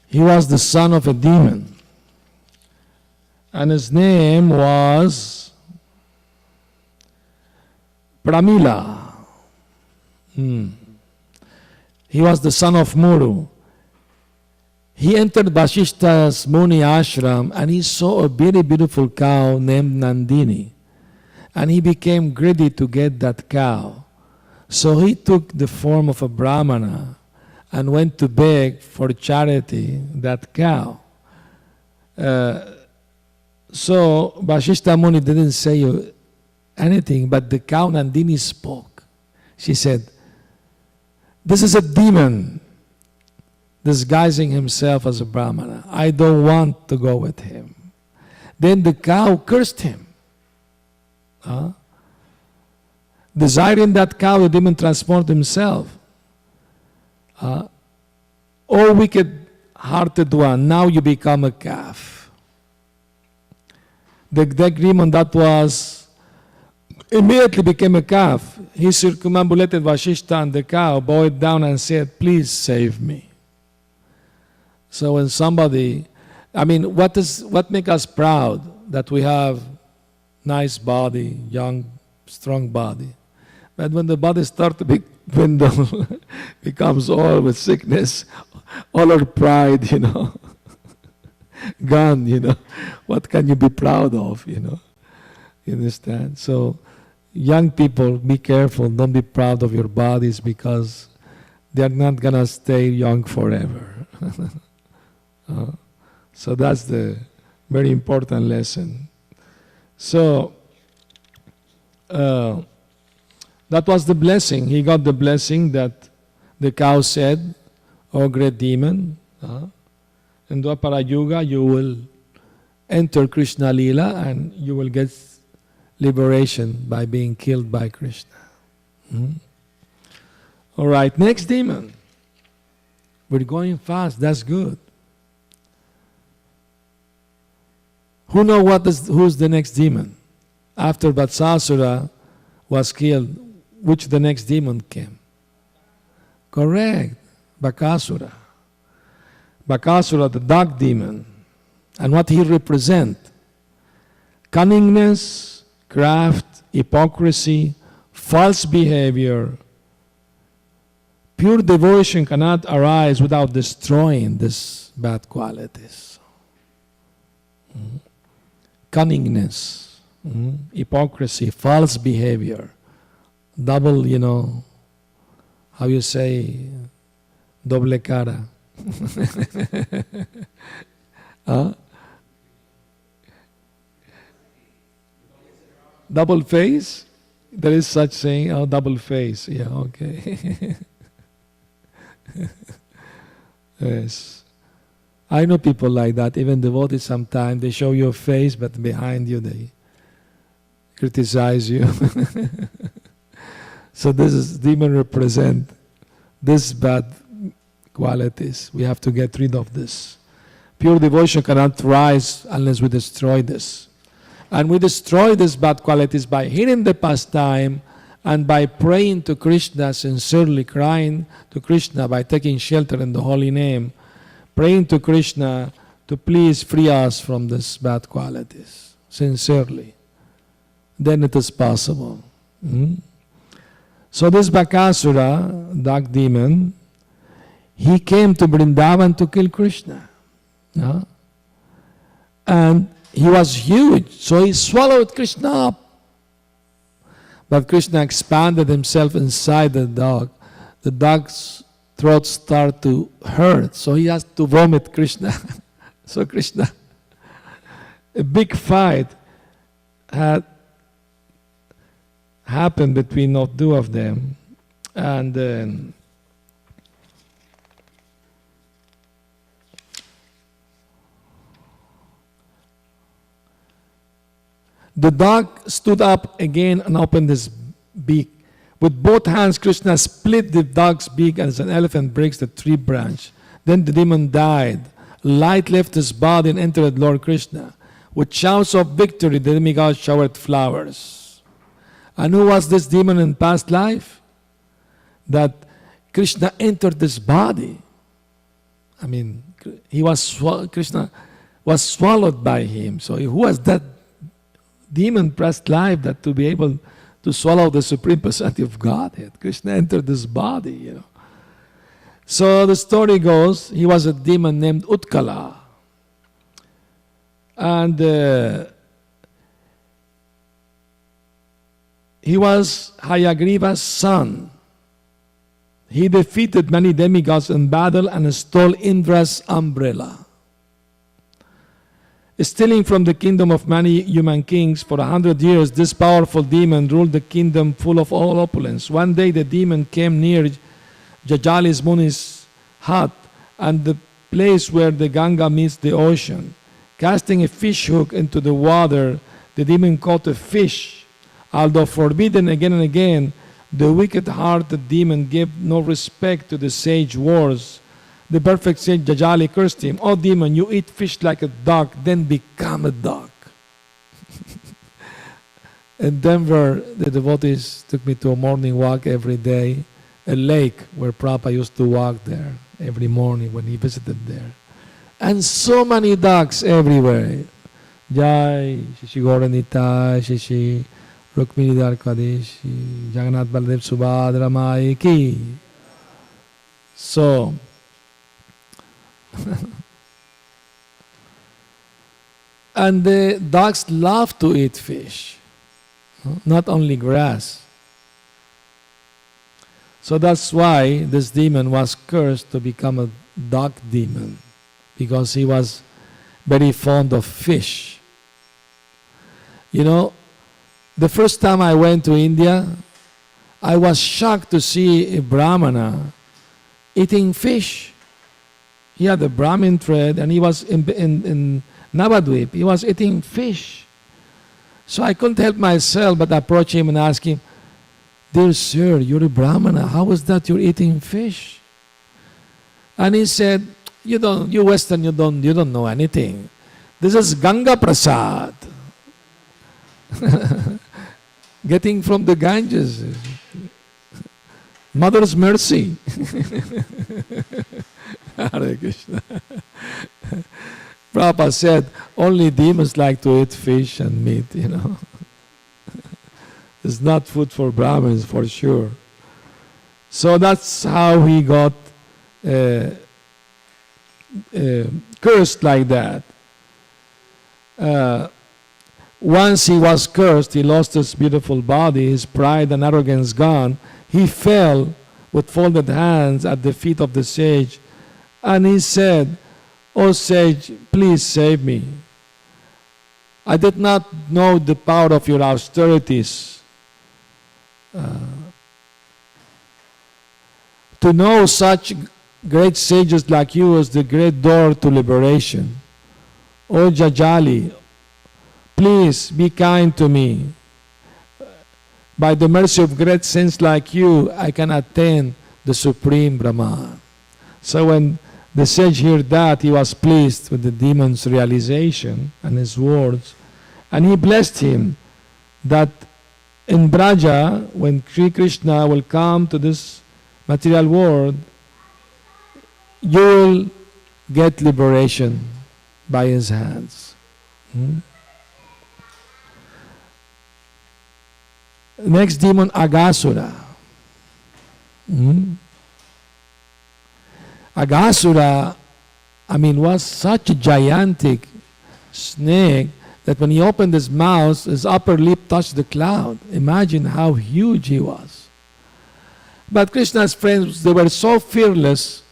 he was the son of a demon, and his name was Pramila. He was the son of Muru. He entered Vasishta's Muni ashram and he saw a very beautiful cow named Nandini. And he became greedy to get that cow. So he took the form of a Brahmana and went to beg for charity that cow. So Vasishta Muni didn't say anything, but the cow Nandini spoke. She said, "This is a demon disguising himself as a Brahmana. I don't want to go with him." Then the cow cursed him. Desiring that cow, the demon transformed himself. "Oh wicked-hearted one, now you become a calf." The demon that was immediately became a calf. He circumambulated Vasishta and the cow, bowed down and said, "Please save me." So when somebody, what makes us proud? That we have nice body, young, strong body. But when the body starts to dwindle, becomes all with sickness, all our pride, gone, what can you be proud of, You understand? So young people, be careful, don't be proud of your bodies because they're not going to stay young forever. So that's the very important lesson. So that was the blessing. He got the blessing that the cow said, "O great demon, in Dwapara Yuga you will enter Krishna Lila and you will get liberation by being killed by Krishna." All right, next demon. We're going fast, that's good. Who knows who's the next demon? After Vatsasura was killed, which the next demon came? Correct, Bakasura. Bakasura, the dark demon. And what he represent? Cunningness, craft, hypocrisy, false behavior. Pure devotion cannot arise without destroying these bad qualities. Cunningness, hypocrisy, false behavior, double, how you say, doble cara. Double face? There is such saying, double face. Yeah, okay. Yes. I know people like that, even devotees sometimes, they show you a face, but behind you they criticize you. So this is demon represent these bad qualities. We have to get rid of this. Pure devotion cannot rise unless we destroy this. And we destroy these bad qualities by hearing the pastime and by praying to Krishna, sincerely crying to Krishna, by taking shelter in the holy name, praying to Krishna to please free us from these bad qualities, sincerely. Then it is possible. So this Bakasura, dark demon, he came to Vrindavan to kill Krishna. And he was huge, so he swallowed Krishna up. But Krishna expanded himself inside the dog. The dog's throat started to hurt, so he has to vomit Krishna. So Krishna, a big fight had happened between the two of them, and the dog stood up again and opened his beak. With both hands, Krishna split the dog's beak as an elephant breaks the tree branch. Then the demon died. Light left his body and entered Lord Krishna. With shouts of victory, the demigod showered flowers. And who was this demon in past life? That Krishna entered this body. I mean, Krishna was swallowed by him. So who was that demon past life that to be able to swallow the Supreme Personality of Godhead? Krishna entered this body, So the story goes, he was a demon named Utkala. And he was Hayagriva's son. He defeated many demigods in battle and stole Indra's umbrella. Stealing from the kingdom of many human kings for 100 years, this powerful demon ruled the kingdom full of all opulence. One day the demon came near Jajali's Muni's hut and the place where the Ganga meets the ocean. Casting a fish hook into the water, the demon caught a fish. Although forbidden again and again, the wicked-hearted demon gave no respect to the sage words. The perfect sage Jajali cursed him, "Oh demon, you eat fish like a dog, then become a dog." In Denver, the devotees took me to a morning walk every day, a lake where Prabhupada used to walk there every morning when he visited there. And so many ducks everywhere. Jai, Shishi Goranita, Shishi Rukmini Dwarkadishi, Jagannath Baladev Subhadra Mai Ki. So, and the dogs love to eat fish, not only grass. So that's why this demon was cursed to become a dog demon, because he was very fond of fish. The first time I went to India, I was shocked to see a Brahmana eating fish. He had a Brahmin thread and he was in Navadvip. He was eating fish. So I couldn't help myself but approach him and ask him, "Dear sir, you're a Brahmana. How is that you're eating fish?" And he said, you Western, you don't know anything. This is Ganga Prasad. Getting from the Ganges. Mother's mercy. Hare Krishna. Prabhupada said, only demons like to eat fish and meat, It's not food for Brahmins, for sure. So that's how he got cursed like that. Once he was cursed, he lost his beautiful body, his pride and arrogance gone. He fell with folded hands at the feet of the sage, and he said, "O sage, please save me. I did not know the power of your austerities. To know such great sages like you is the great door to liberation. O Jajali, please be kind to me. By the mercy of great saints like you, I can attain the supreme Brahman." So when the sage heard that, he was pleased with the demon's realization and his words, and he blessed him that in Braja, when Sri Krishna will come to this material world, you will get liberation by his hands. Next demon, Aghasura. Aghasura, was such a gigantic snake that when he opened his mouth, his upper lip touched the cloud. Imagine how huge he was. But Krishna's friends, they were so fearless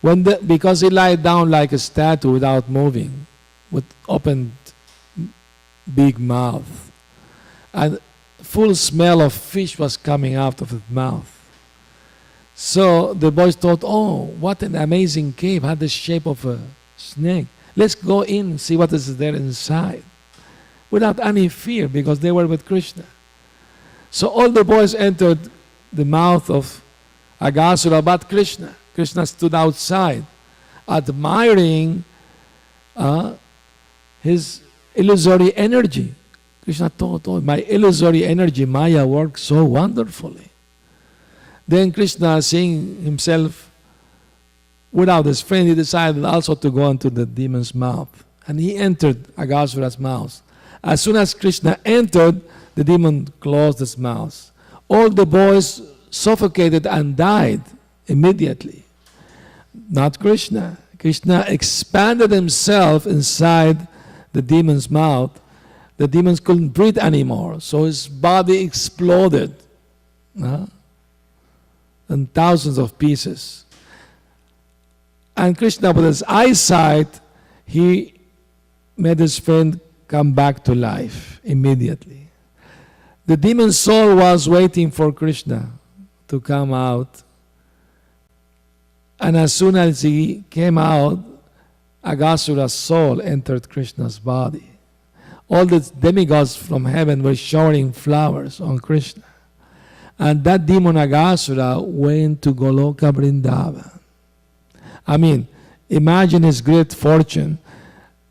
because he lied down like a statue without moving, with opened big mouth. And full smell of fish was coming out of his mouth. So the boys thought, oh, what an amazing cave, had the shape of a snake. Let's go in and see what is there inside. Without any fear, because they were with Krishna. So all the boys entered the mouth of Aghasura but Krishna. Krishna stood outside, admiring his illusory energy. Krishna thought, oh, my illusory energy, Maya, works so wonderfully. Then Krishna, seeing himself without his friend, he decided also to go into the demon's mouth. And he entered Aghasura's mouth. As soon as Krishna entered, the demon closed his mouth. All the boys suffocated and died immediately. Not Krishna. Krishna expanded himself inside the demon's mouth. The demons couldn't breathe anymore, so his body exploded in thousands of pieces. And Krishna, with his eyesight, he made his friend come back to life immediately. The demon's soul was waiting for Krishna to come out. And as soon as he came out, Aghasura's soul entered Krishna's body. All the demigods from heaven were showering flowers on Krishna. And that demon Aghasura went to Goloka Vrindavan. Imagine his great fortune.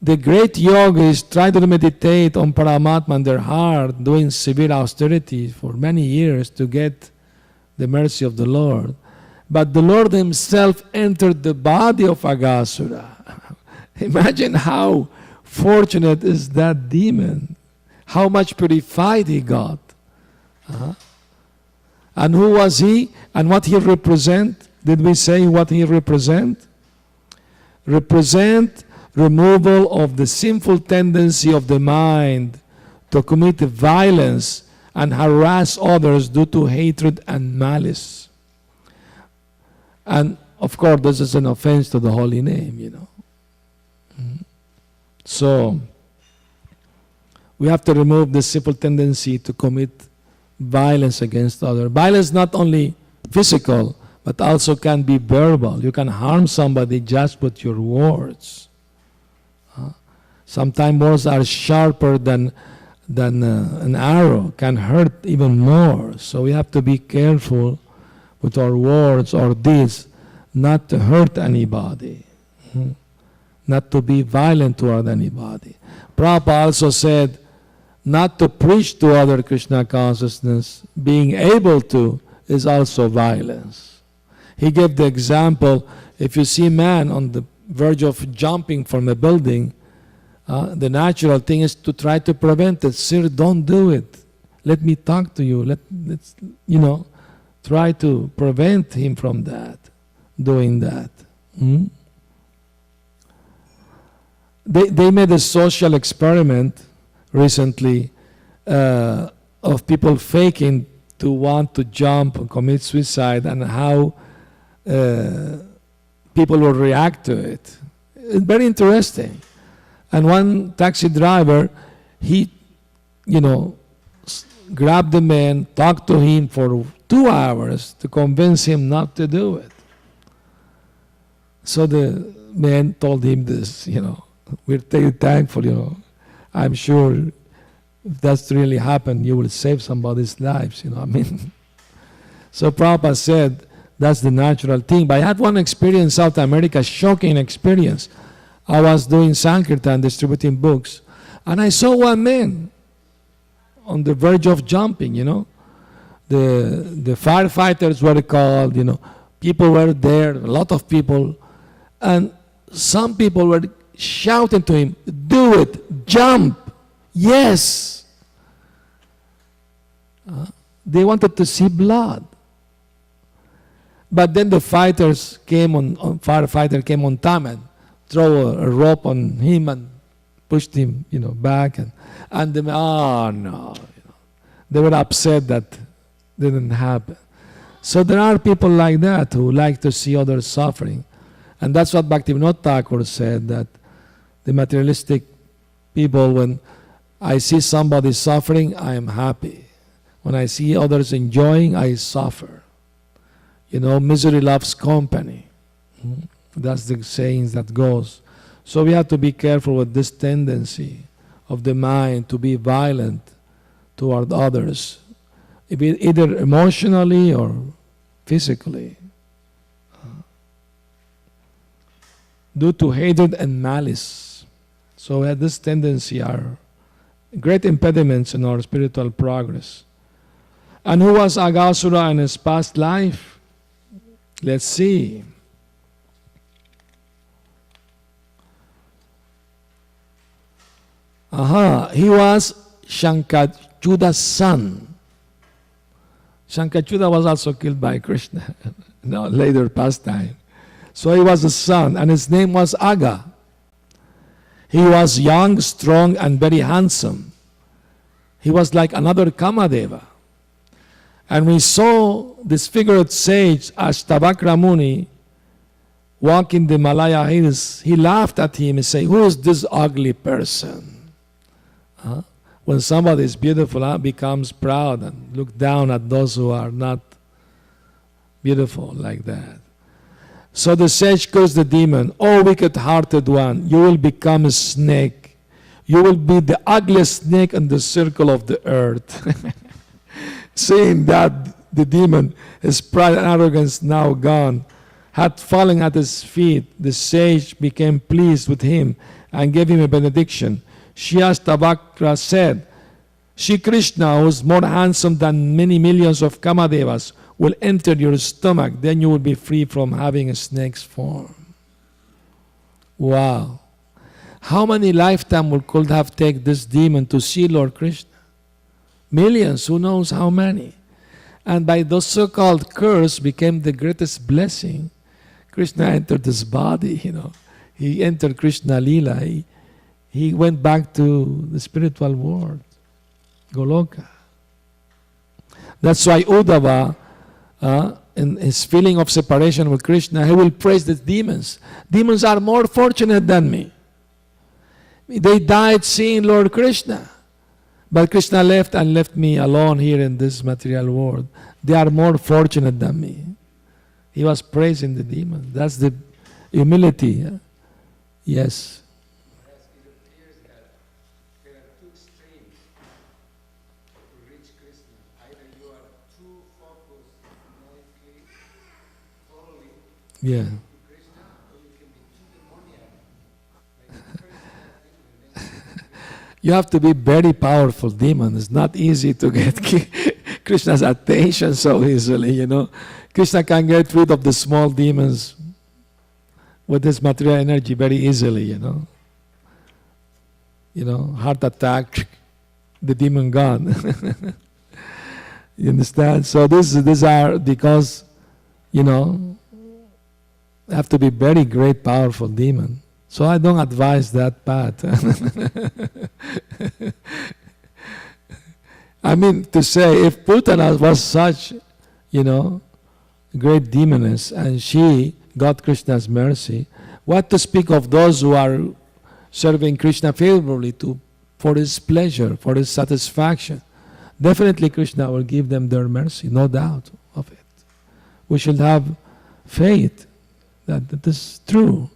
The great yogis tried to meditate on Paramatma in their heart, doing severe austerity for many years to get the mercy of the Lord. But the Lord himself entered the body of Aghasura. Imagine how fortunate is that demon. How much purified he got. And who was he? And what he represent? Did we say what he represent? Represent removal of the sinful tendency of the mind to commit violence and harass others due to hatred and malice. And of course, this is an offense to the holy name, So, we have to remove the simple tendency to commit violence against others. Violence not only physical, but also can be verbal. You can harm somebody just with your words. Sometimes words are sharper than an arrow, can hurt even more. So we have to be careful with our words or deeds, not to hurt anybody, not to be violent toward anybody. Prabhupada also said not to preach to other Krishna consciousness. Being able to is also violence. He gave the example, if you see a man on the verge of jumping from a building, the natural thing is to try to prevent it. Sir, don't do it. Let me talk to you. Let's try to prevent him from doing that. They made a social experiment recently of people faking to want to jump and commit suicide, and how people will react to it. It's very interesting. And one taxi driver, he, grabbed the man, talked to him for 2 hours to convince him not to do it. So the man told him this, we're thankful, I'm sure if that's really happened, you will save somebody's lives, So Prabhupada said, that's the natural thing. But I had one experience in South America, shocking experience. I was doing Sankirtan, distributing books, and I saw one man on the verge of jumping, The firefighters were called, people were there, a lot of people, and some people were shouting to him, do it, jump, yes. They wanted to see blood. But then the firefighter came on time and throw a rope on him and pushed him, back, and they, they were upset that didn't happen. So there are people like that who like to see others suffering, and that's what Bhaktivinoda Thakur said, that the materialistic people, when I see somebody suffering, I am happy. When I see others enjoying, I suffer. Misery loves company. That's the saying that goes. So we have to be careful with this tendency of the mind to be violent toward others, either emotionally or physically, due to hatred and malice. So we have this tendency are great impediments in our spiritual progress. And who was Aghasura in his past life? Let's see. He was Shankachuda's son. Shankachuda was also killed by Krishna, later pastime. So he was a son, and his name was Agha. He was young, strong, and very handsome. He was like another Kamadeva. And we saw this figured sage, Ashtavakra Muni, walking the Malaya hills. He laughed at him and said, who is this ugly person? When somebody is beautiful, becomes proud and look down at those who are not beautiful like that. So the sage cursed the demon, "O wicked-hearted one, you will become a snake. You will be the ugliest snake in the circle of the earth." Saying that, the demon, his pride and arrogance now gone, had fallen at his feet. The sage became pleased with him and gave him a benediction. Shri Ashtavakra said, Shri Krishna, who is more handsome than many millions of Kamadevas, will enter your stomach. Then you will be free from having a snake's form. Wow. How many lifetimes we could have taken this demon to see Lord Krishna? Millions, who knows how many. And by those so-called curse became the greatest blessing. Krishna entered his body, He entered Krishna Lila. He went back to the spiritual world, Goloka. That's why Uddhava, in his feeling of separation with Krishna, he will praise the demons. Demons are more fortunate than me. They died seeing Lord Krishna. But Krishna left and left me alone here in this material world. They are more fortunate than me. He was praising the demons. That's the humility. Yes. Whereas it appears that there are two extremes to reach Krishna. Either you are too focused, totally Yeah. to Krishna, or you can be too demoniac. Like first that thing and then You have to be very powerful demon. It's not easy to get Krishna's attention so easily, you know. Krishna can get rid of the small demons with his material energy very easily, you know. You know, heart attack, the demon gone. You understand? So these are because, you know, have to be very great, powerful demon. So I don't advise that path. I mean, to say, if Putana was such, you know, great demoness, and she got Krishna's mercy, what to speak of those who are serving Krishna favorably for his pleasure, for his satisfaction? Definitely Krishna will give them their mercy, no doubt of it. We should have faith that this is true.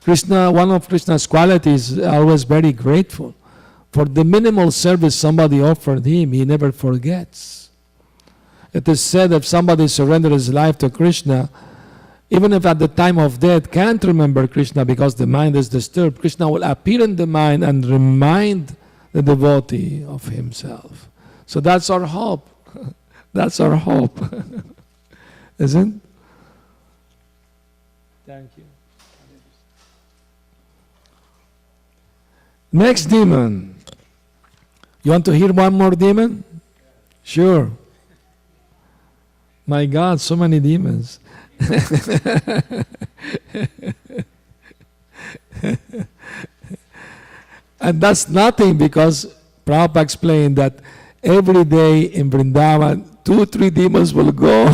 Krishna, one of Krishna's qualities is always very grateful. For the minimal service somebody offered him, he never forgets. It is said if somebody surrendered his life to Krishna, even if at the time of death can't remember Krishna because the mind is disturbed, Krishna will appear in the mind and remind the devotee of himself. So that's our hope. That's our hope. Isn't? Thank you. Next demon. You want to hear one more demon? Sure. My God, so many demons. And that's nothing, because Prabhupada explained that every day in Vrindavan, 2-3 demons will go.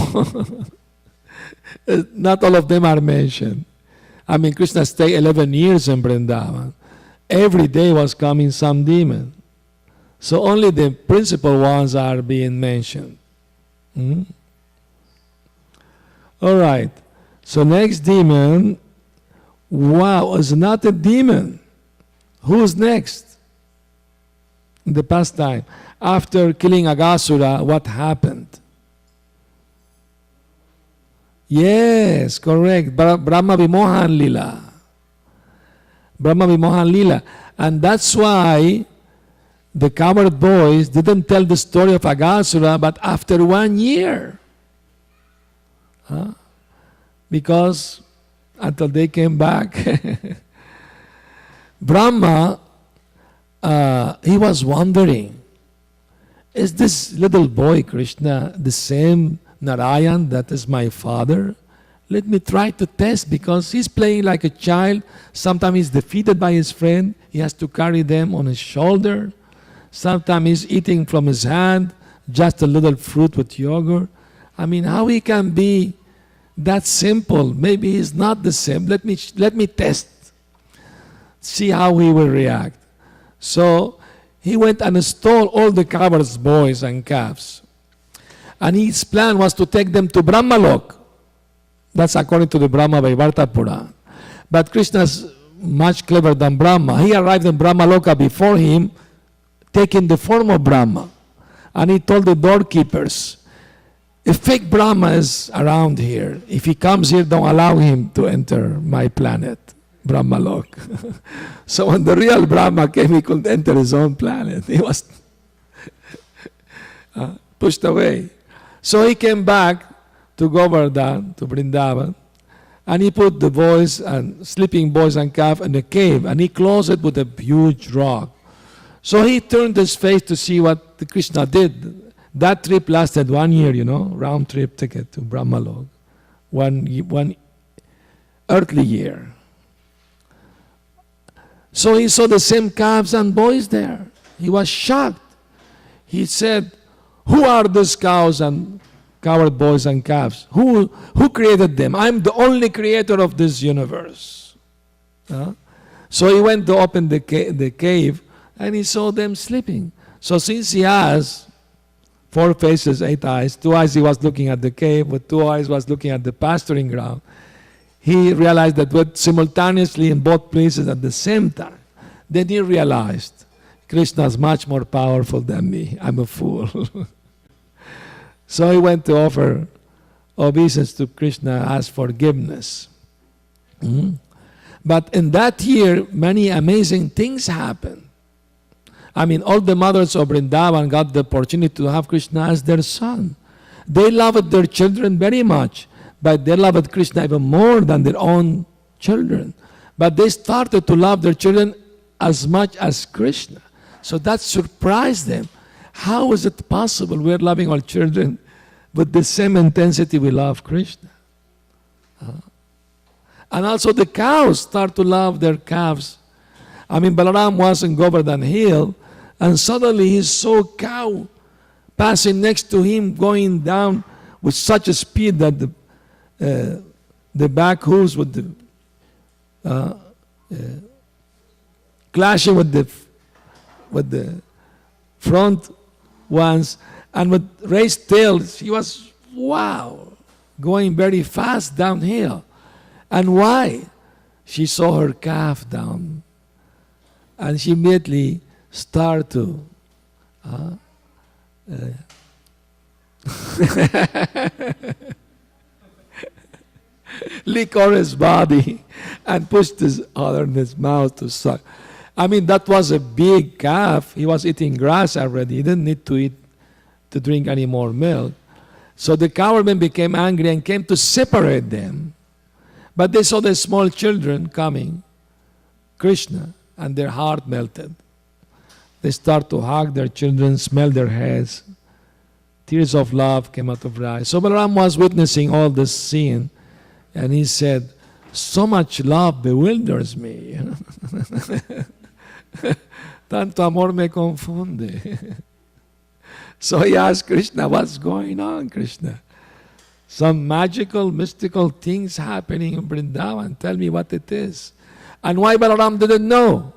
Not all of them are mentioned. I mean, Krishna stayed 11 years in Vrindavan. Every day was coming some demon. So only the principal ones are being mentioned. All right. So next demon, wow, is not a demon. Who's next? In the past time, after killing Agasura, what happened? Yes, correct. Brahma Vimohan Lila. Brahma Vimohan Lila. And that's why the coward boys didn't tell the story of Agasura, but after 1 year. Because until they came back, Brahma, he was wondering, is this little boy Krishna the same Narayan that is my father? Let me try to test, because he's playing like a child. Sometimes he's defeated by his friend. He has to carry them on his shoulder. Sometimes he's eating from his hand just a little fruit with yogurt. I mean, how he can be that simple? Maybe he's not the same. Let me test. See how he will react. So he went and stole all the cowards, boys and calves. And his plan was to take them to Brahmalok. That's according to the Brahma Vaivarta Purana. But Krishna's much cleverer than Brahma. He arrived in Brahmaloka before him, taking the form of Brahma. And he told the doorkeepers, if fake Brahma is around here, if he comes here, don't allow him to enter my planet, Brahmalok. So when the real Brahma came, he couldn't enter his own planet. He was pushed away. So he came back to Govardhan, to Vrindavan, and he put the boys and sleeping boys and calf in a cave, and he closed it with a huge rock. So he turned his face to see what the Krishna did. That trip lasted 1 year, round trip ticket to Brahmalok. One earthly year. So he saw the same calves and boys there. He was shocked. He said, who are these cows and coward boys and calves? Who created them? I'm the only creator of this universe. So he went to open the cave, and he saw them sleeping. So since he has 4 faces, 8 eyes, 2 eyes he was looking at the cave, with 2 eyes was looking at the pasturing ground, he realized that both simultaneously in both places at the same time. Then he realized, Krishna is much more powerful than me. I'm a fool. So he went to offer obeisance to Krishna, ask forgiveness. But in that year, many amazing things happened. I mean, all the mothers of Vrindavan got the opportunity to have Krishna as their son. They loved their children very much, but they loved Krishna even more than their own children. But they started to love their children as much as Krishna. So that surprised them. How is it possible we're loving our children with the same intensity we love Krishna? And also the cows start to love their calves. I mean, Balaram was in Govardhan Hill, and suddenly he saw a cow passing next to him, going down with such a speed that the back hooves would clashing with the front ones, and with raised tails, he was, wow, going very fast downhill. And why? She saw her calf down, and she immediately started to lick on his body and pushed his other in his mouth to suck. I mean, that was a big calf. He was eating grass already. He didn't need to drink any more milk. So the cowherdsmen became angry and came to separate them. But they saw the small children coming, Krishna, and their heart melted. They start to hug their children, smell their heads. Tears of love came out of their eyes. So Balaram was witnessing all this scene, and he said, so much love bewilders me. Tanto amor me confunde. So he asked Krishna, what's going on, Krishna? Some magical, mystical things happening in Vrindavan. Tell me what it is. And why Balaram didn't know?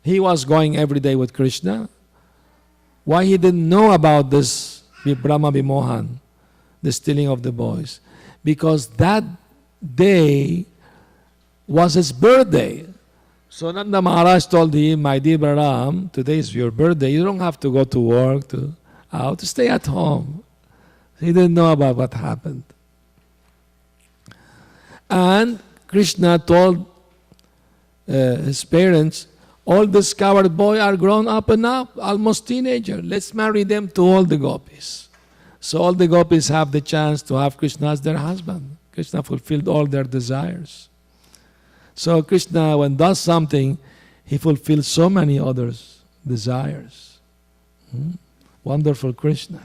He was going every day with Krishna. Why he didn't know about this Brahma Vimohan, the stealing of the boys? Because that day was his birthday. So Nanda Maharaj told him, my dear Balaram, today is your birthday. You don't have to go to work, to stay at home. He didn't know about what happened. And Krishna told his parents, all these coward boys are grown up enough, almost teenager. Let's marry them to all the gopis. So all the gopis have the chance to have Krishna as their husband. Krishna fulfilled all their desires. So Krishna, when does something, he fulfills so many others' desires. Wonderful Krishna.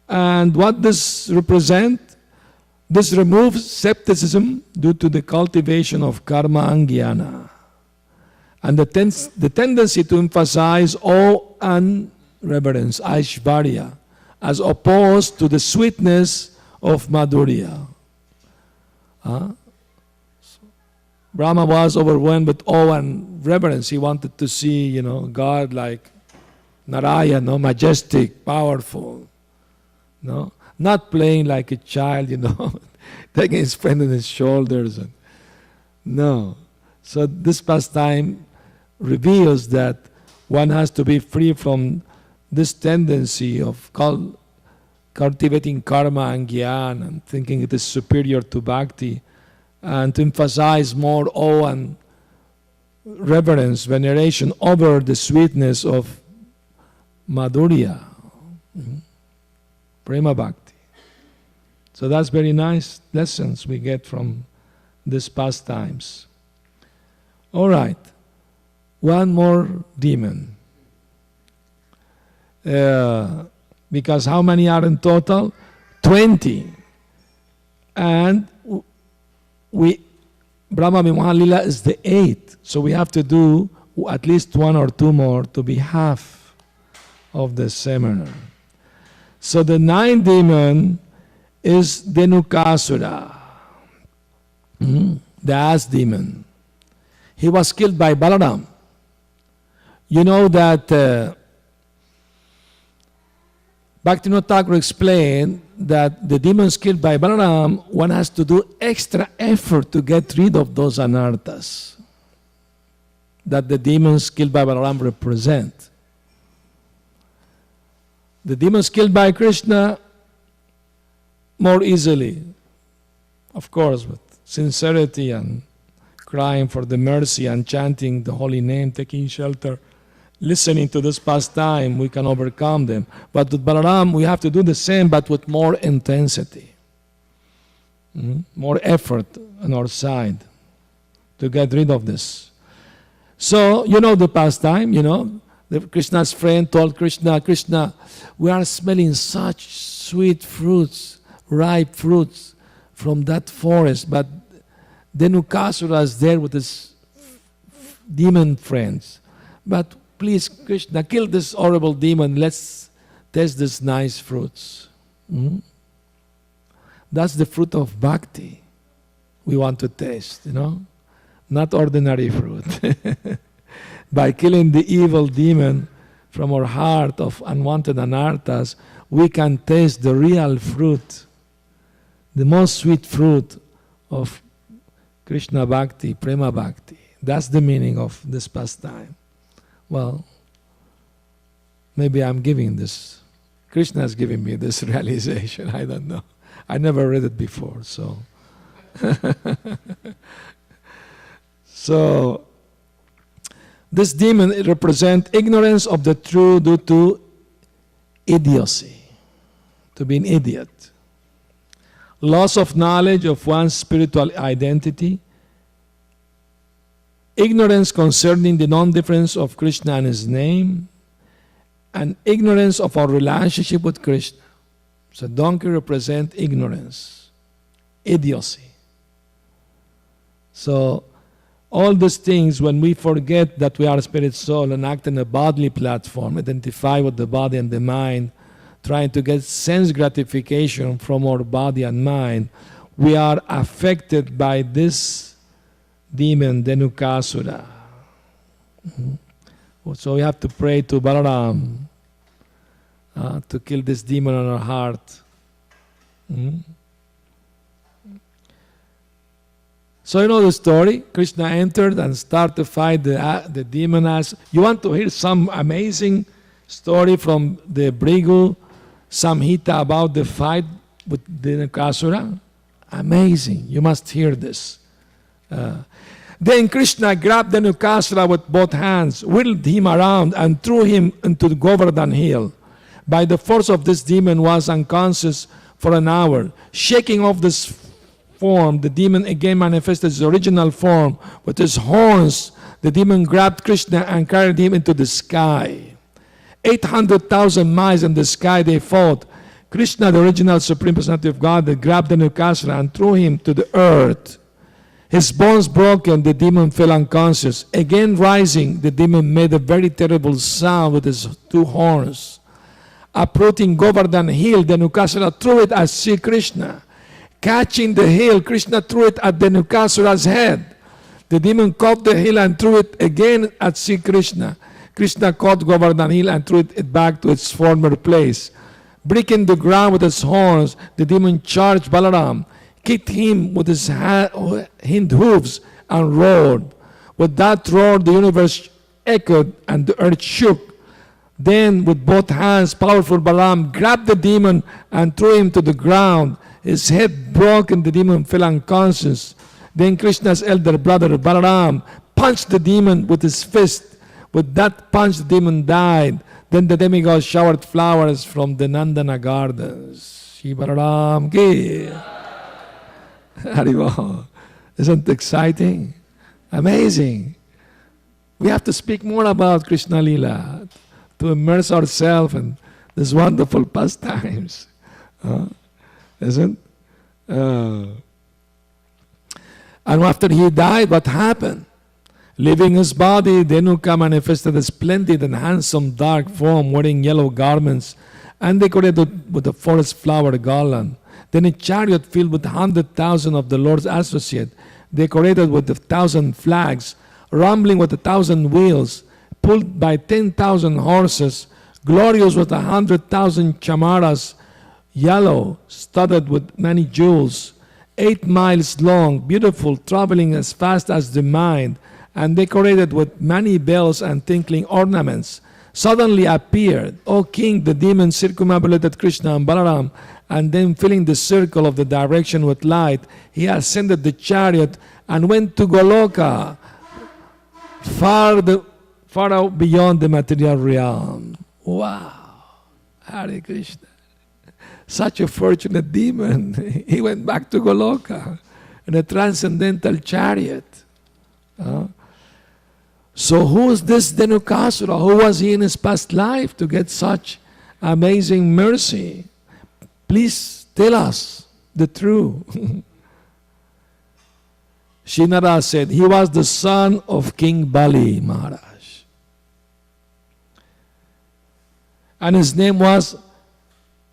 And what this represent? This removes skepticism due to the cultivation of karma and jnana, and the tendency to emphasize awe and reverence, aishvarya, as opposed to the sweetness of madhurya. Brahma was overwhelmed with awe and reverence. He wanted to see, God like Narayana, majestic, powerful. No, not playing like a child, taking his friend on his shoulders. No. So this pastime reveals that one has to be free from this tendency of cultivating karma and jnana and thinking it is superior to bhakti, and to emphasize more awe and reverence, veneration over the sweetness of madhurya. Prema Bhakti. So that's very nice lessons we get from these pastimes. All right, one more demon. Because how many are in total? 20. And Brahma Vimohan Lila is the 8th. So we have to do at least 1 or 2 more to be half of the seminar. So the 9th demon is Dhenukasura, the ass demon. He was killed by Balaram. You know that Bhaktivinoda Thakur explained that the demons killed by Balaram, one has to do extra effort to get rid of those anarthas that the demons killed by Balaram represent. The demons killed by Krishna more easily, of course, with sincerity and crying for the mercy and chanting the holy name, taking shelter, listening to this pastime, we can overcome them. But with Balaram, we have to do the same, but with more intensity, more effort on our side to get rid of this. So, you know the pastime, Krishna's friend told Krishna, Krishna, we are smelling such sweet fruits, ripe fruits from that forest, but Dhenukasura is there with his demon friends. But please, Krishna, kill this horrible demon. Let's taste these nice fruits. That's the fruit of bhakti we want to taste, not ordinary fruit. By killing the evil demon from our heart of unwanted anarthas, we can taste the real fruit, the most sweet fruit of Krishna Bhakti, Prema Bhakti. That's the meaning of this pastime. Well, maybe I'm giving this. Krishna is giving me this realization. I don't know. I never read it before, so. So, this demon represents ignorance of the truth due to idiocy, to be an idiot. Loss of knowledge of one's spiritual identity, ignorance concerning the non-difference of Krishna and His name, and ignorance of our relationship with Krishna. So donkey represents ignorance, idiocy. So all these things, when we forget that we are a spirit soul and act in a bodily platform, identify with the body and the mind, trying to get sense gratification from our body and mind, we are affected by this demon, Dhenukasura. So we have to pray to Balaram to kill this demon on our heart. So you know the story. Krishna entered and started to fight the demon. You want to hear some amazing story from the Bhrigu Samhita about the fight with Dhenukasura? Amazing. You must hear this. Then Krishna grabbed Dhenukasura with both hands, whirled him around, and threw him into the Govardhan hill. By the force of this demon was unconscious for an hour. Shaking off this form, the demon again manifested his original form. With his horns, the demon grabbed Krishna and carried him into the sky. 800,000 miles in the sky they fought. Krishna, the original Supreme Personality of God, grabbed Dhenukasura and threw him to the earth. His bones broken, the demon fell unconscious. Again rising, the demon made a very terrible sound with his two horns. Uprooting Govardhan hill, Dhenukasura threw it at Sri Krishna. Catching the hill, Krishna threw it at Dhenukasura's head. The demon caught the hill and threw it again at Sri Krishna. Krishna caught Govardhan hill and threw it back to its former place. Breaking the ground with its horns, the demon charged Balaram, kicked him with his hind hooves, and roared. With that roar, the universe echoed and the earth shook. Then, with both hands, powerful Balaram grabbed the demon and threw him to the ground. His head broke and the demon fell unconscious. Then Krishna's elder brother Balaram punched the demon with his fist. With that punch, the demon died. Then the demigod showered flowers from the Nandana gardens. Shri Balaram ki. Haribol. Isn't it exciting? Amazing. We have to speak more about Krishna Lila to immerse ourselves in these wonderful pastimes. Isn't? And after he died, what happened? Leaving his body, Dhenuka manifested a splendid and handsome dark form wearing yellow garments and decorated with a forest flower garland. Then a chariot filled with 100,000 of the Lord's associates, decorated with 1,000 flags, rumbling with 1,000 wheels, pulled by 10,000 horses, glorious with 100,000 chamaras, yellow, studded with many jewels, 8 miles long, beautiful, traveling as fast as the mind, and decorated with many bells and tinkling ornaments, suddenly appeared. O king, the demon circumambulated Krishna and Balaram, and then filling the circle of the direction with light, he ascended the chariot and went to Goloka, far out beyond the material realm. Wow! Hare Krishna. Such a fortunate demon. He went back to Goloka in a transcendental chariot. So who is this Dhenukasura? Who was he in his past life to get such amazing mercy? Please tell us the truth. Shinara said he was the son of King Bali Maharaj. And his name was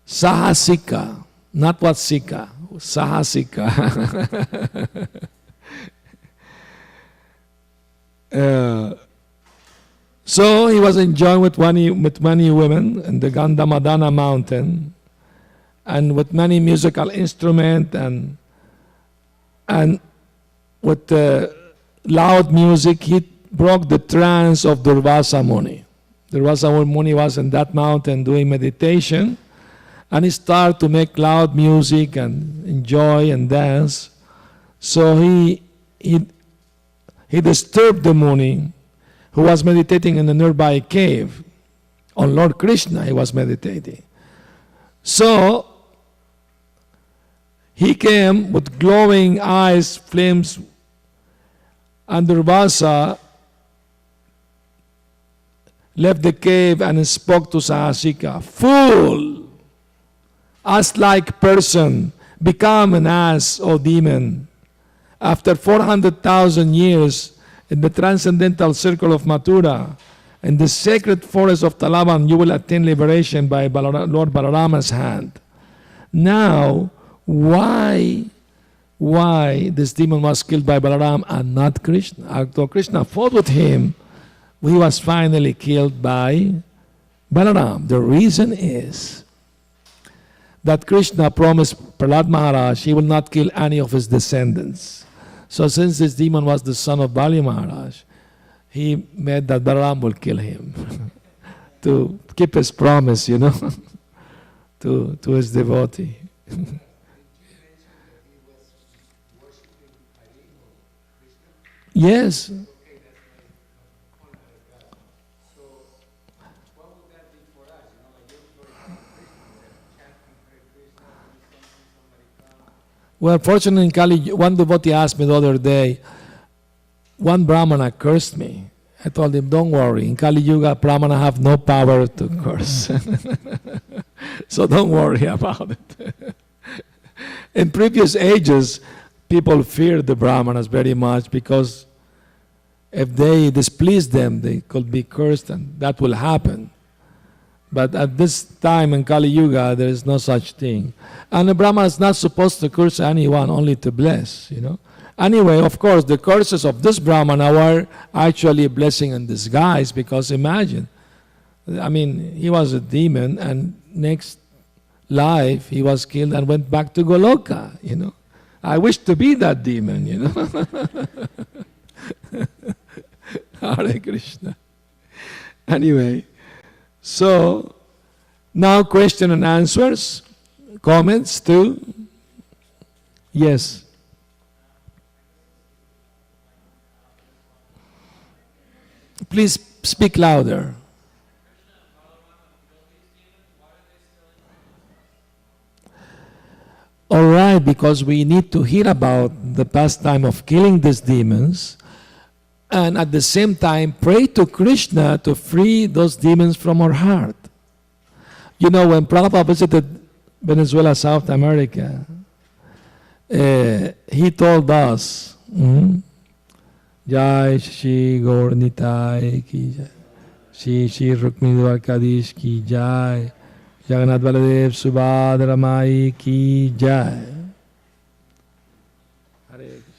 Sahasika, not Vatsika, Sahasika. So he was enjoying with many women in the Gandhamadana mountain, and with many musical instruments, and with loud music, he broke the trance of Durvasa Muni. Durvasa Muni was in that mountain doing meditation, and he started to make loud music and enjoy and dance. So he disturbed the Muni, who was meditating in a nearby cave. On Lord Krishna he was meditating. So he came with glowing eyes, flames, and Durvasa left the cave and spoke to Sahasika. Fool! Ass-like person, become an ass, O demon. After 400,000 years in the transcendental circle of Mathura, in the sacred forest of Talavan, you will attain liberation by Lord Balarama's hand. Now, why this demon was killed by Balaram and not Krishna? Although Krishna fought with him, he was finally killed by Balaram. The reason is that Krishna promised Prahlad Maharaj he will not kill any of his descendants. So since this demon was the son of Bali Maharaj, he made that Balaram will kill him to keep his promise, to his devotee. Yes. Well, fortunately in Kali, one devotee asked me the other day, one Brahmana cursed me. I told him, don't worry, in Kali Yuga, Brahmana have no power to curse. So don't worry about it. In previous ages, people feared the Brahmanas very much because if they displeased them, they could be cursed, and that will happen. But at this time in Kali Yuga, there is no such thing. And a Brahmana is not supposed to curse anyone, only to bless, Anyway, of course, the curses of this Brahmana were actually a blessing in disguise, because imagine, he was a demon, and next life he was killed and went back to Goloka, I wish to be that demon, Hare Krishna. Anyway, so now question and answers, comments too. Yes. Please speak louder. All right, because we need to hear about the pastime of killing these demons, and at the same time pray to Krishna to free those demons from our heart. When Prabhupada visited Venezuela, South America, he told us, Jai Shri Gaur Nitai ki Jai, Shri Rukmini Dwarkadish ki Jai, Jagannath Baladev Subhadra Mai ki Jai. Hare Krishna.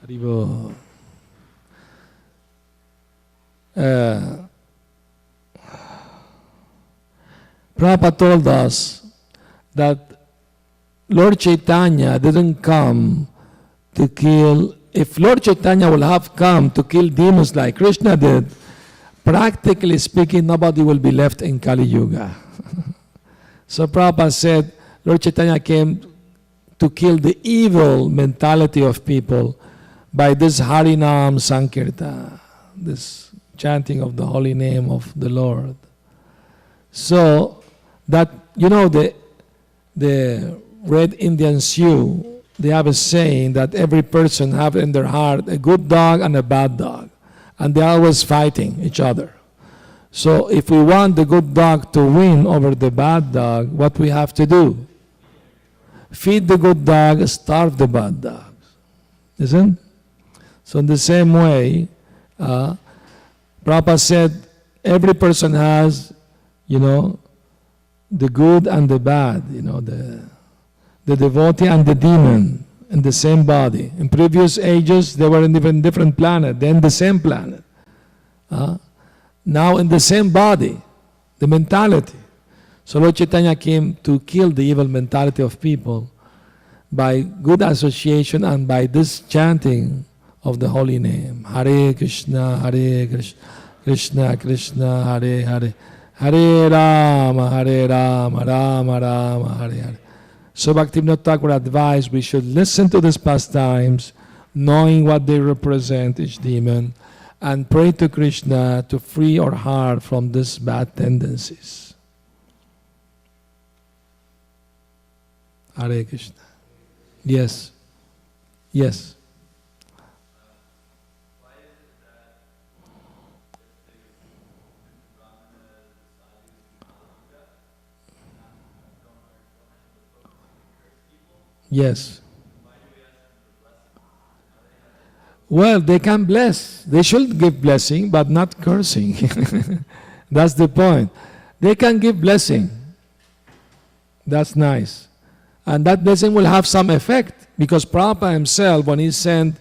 Haribo. Prabhupada told us that Lord Chaitanya didn't come to kill. If Lord Chaitanya will have come to kill demons like Krishna did, practically speaking, nobody will be left in Kali Yuga. So Prabhupada said, Lord Chaitanya came to kill the evil mentality of people by this Harinam Sankirtan, this chanting of the holy name of the Lord. So that, the Red Indian Sioux, they have a saying that every person have in their heart a good dog and a bad dog, and they're always fighting each other. So if we want the good dog to win over the bad dog, what we have to do? Feed the good dog, starve the bad dogs. Isn't? So in the same way, Prabhupada said every person has, the good and the bad, the devotee and the demon in the same body. In previous ages, they were in even different planet, then the same planet. Now in the same body, the mentality. So Lord Chaitanya came to kill the evil mentality of people by good association and by this chanting of the holy name. Hare Krishna, Krishna Krishna, Hare Hare, Hare Rama, Rama Rama, Hare Hare. So Bhaktivinoda Thakur advised we should listen to these pastimes, knowing what they represent, each demon, and pray to Krishna to free our heart from these bad tendencies. Hare Krishna. Yes. Yes. Yes. Well, they can bless. They should give blessing, but not cursing. That's the point. They can give blessing. That's nice. And that blessing will have some effect, because Prabhupada himself, when he sent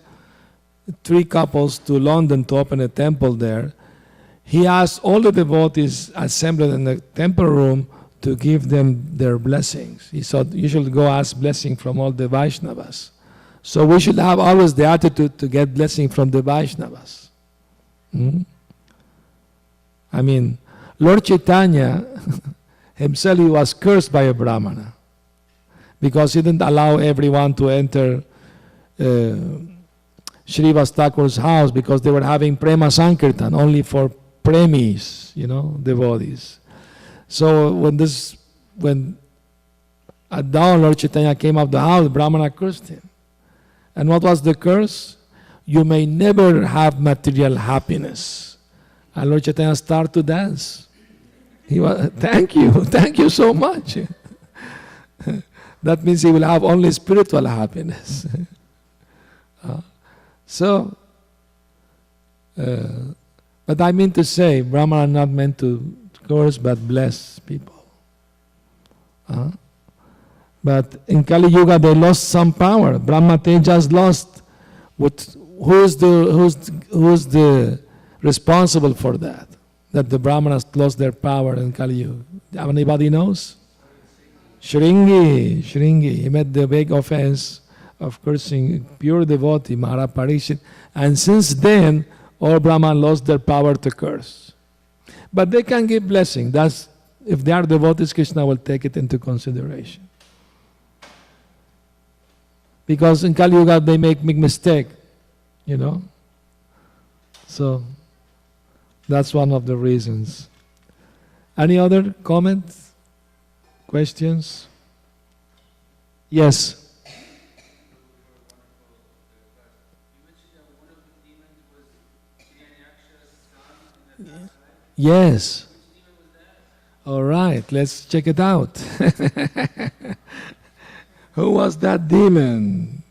3 couples to London to open a temple there, he asked all the devotees assembled in the temple room to give them their blessings. He said, you should go ask blessing from all the Vaishnavas. So we should have always the attitude to get blessing from the Vaishnavas. I mean, Lord Chaitanya himself, he was cursed by a Brahmana because he didn't allow everyone to enter Srivas Thakur's house because they were having Prema Sankirtan only for premis, devotees. So when at dawn Lord Chaitanya came out of the house, Brahmana cursed him. And what was the curse? You may never have material happiness. And Lord Chaitanya started to dance. He was, thank you so much. That means he will have only spiritual happiness. But I mean to say, Brahmana are not meant to curse but bless people. But in Kali Yuga they lost some power. Brahma Tejas lost. Who's the responsible for that? That the Brahmanas lost their power in Kali Yuga. Anybody knows? Shringi. He made the big offense of cursing pure devotee, Maharaj Parikshit. And since then, all Brahmanas lost their power to curse. But they can give blessing. That's, if they are devotees, Krishna will take it into consideration. Because in Kali Yuga they make big mistake, So that's one of the reasons. Any other comments? Questions? Yes. Yes. All right, let's check it out. Who was that demon?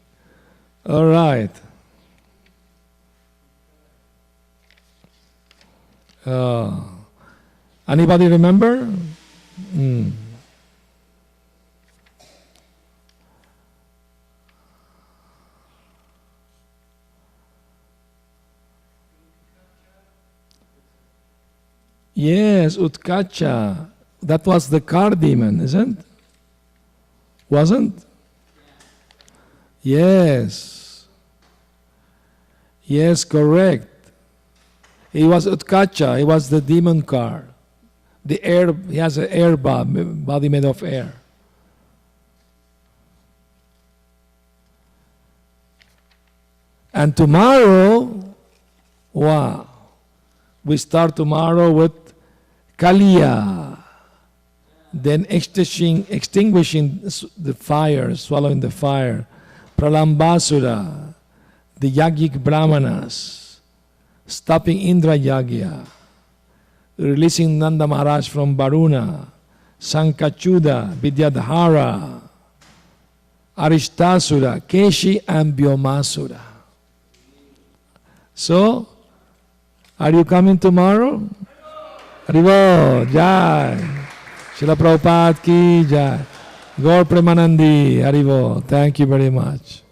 All right. Anybody remember? Yes, Utkacha. That was the car demon, isn't? Wasn't? Yes. Yes, correct. He was Utkacha. He was the demon car. The air. He has an air body made of air. And tomorrow, wow, we start tomorrow with Kaliya, then extinguishing the fire, swallowing the fire, Pralambasura, the Yagic Brahmanas, stopping Indra Yagya, releasing Nanda Maharaj from Varuna, Sankachuda, Vidyadhara, Arishtasura, Keshi and Bhyomasura. So, are you coming tomorrow? Haribo, Jai. Srila Prabhupada ki Jai. Gaur Premanandi, Haribo. Thank you very much.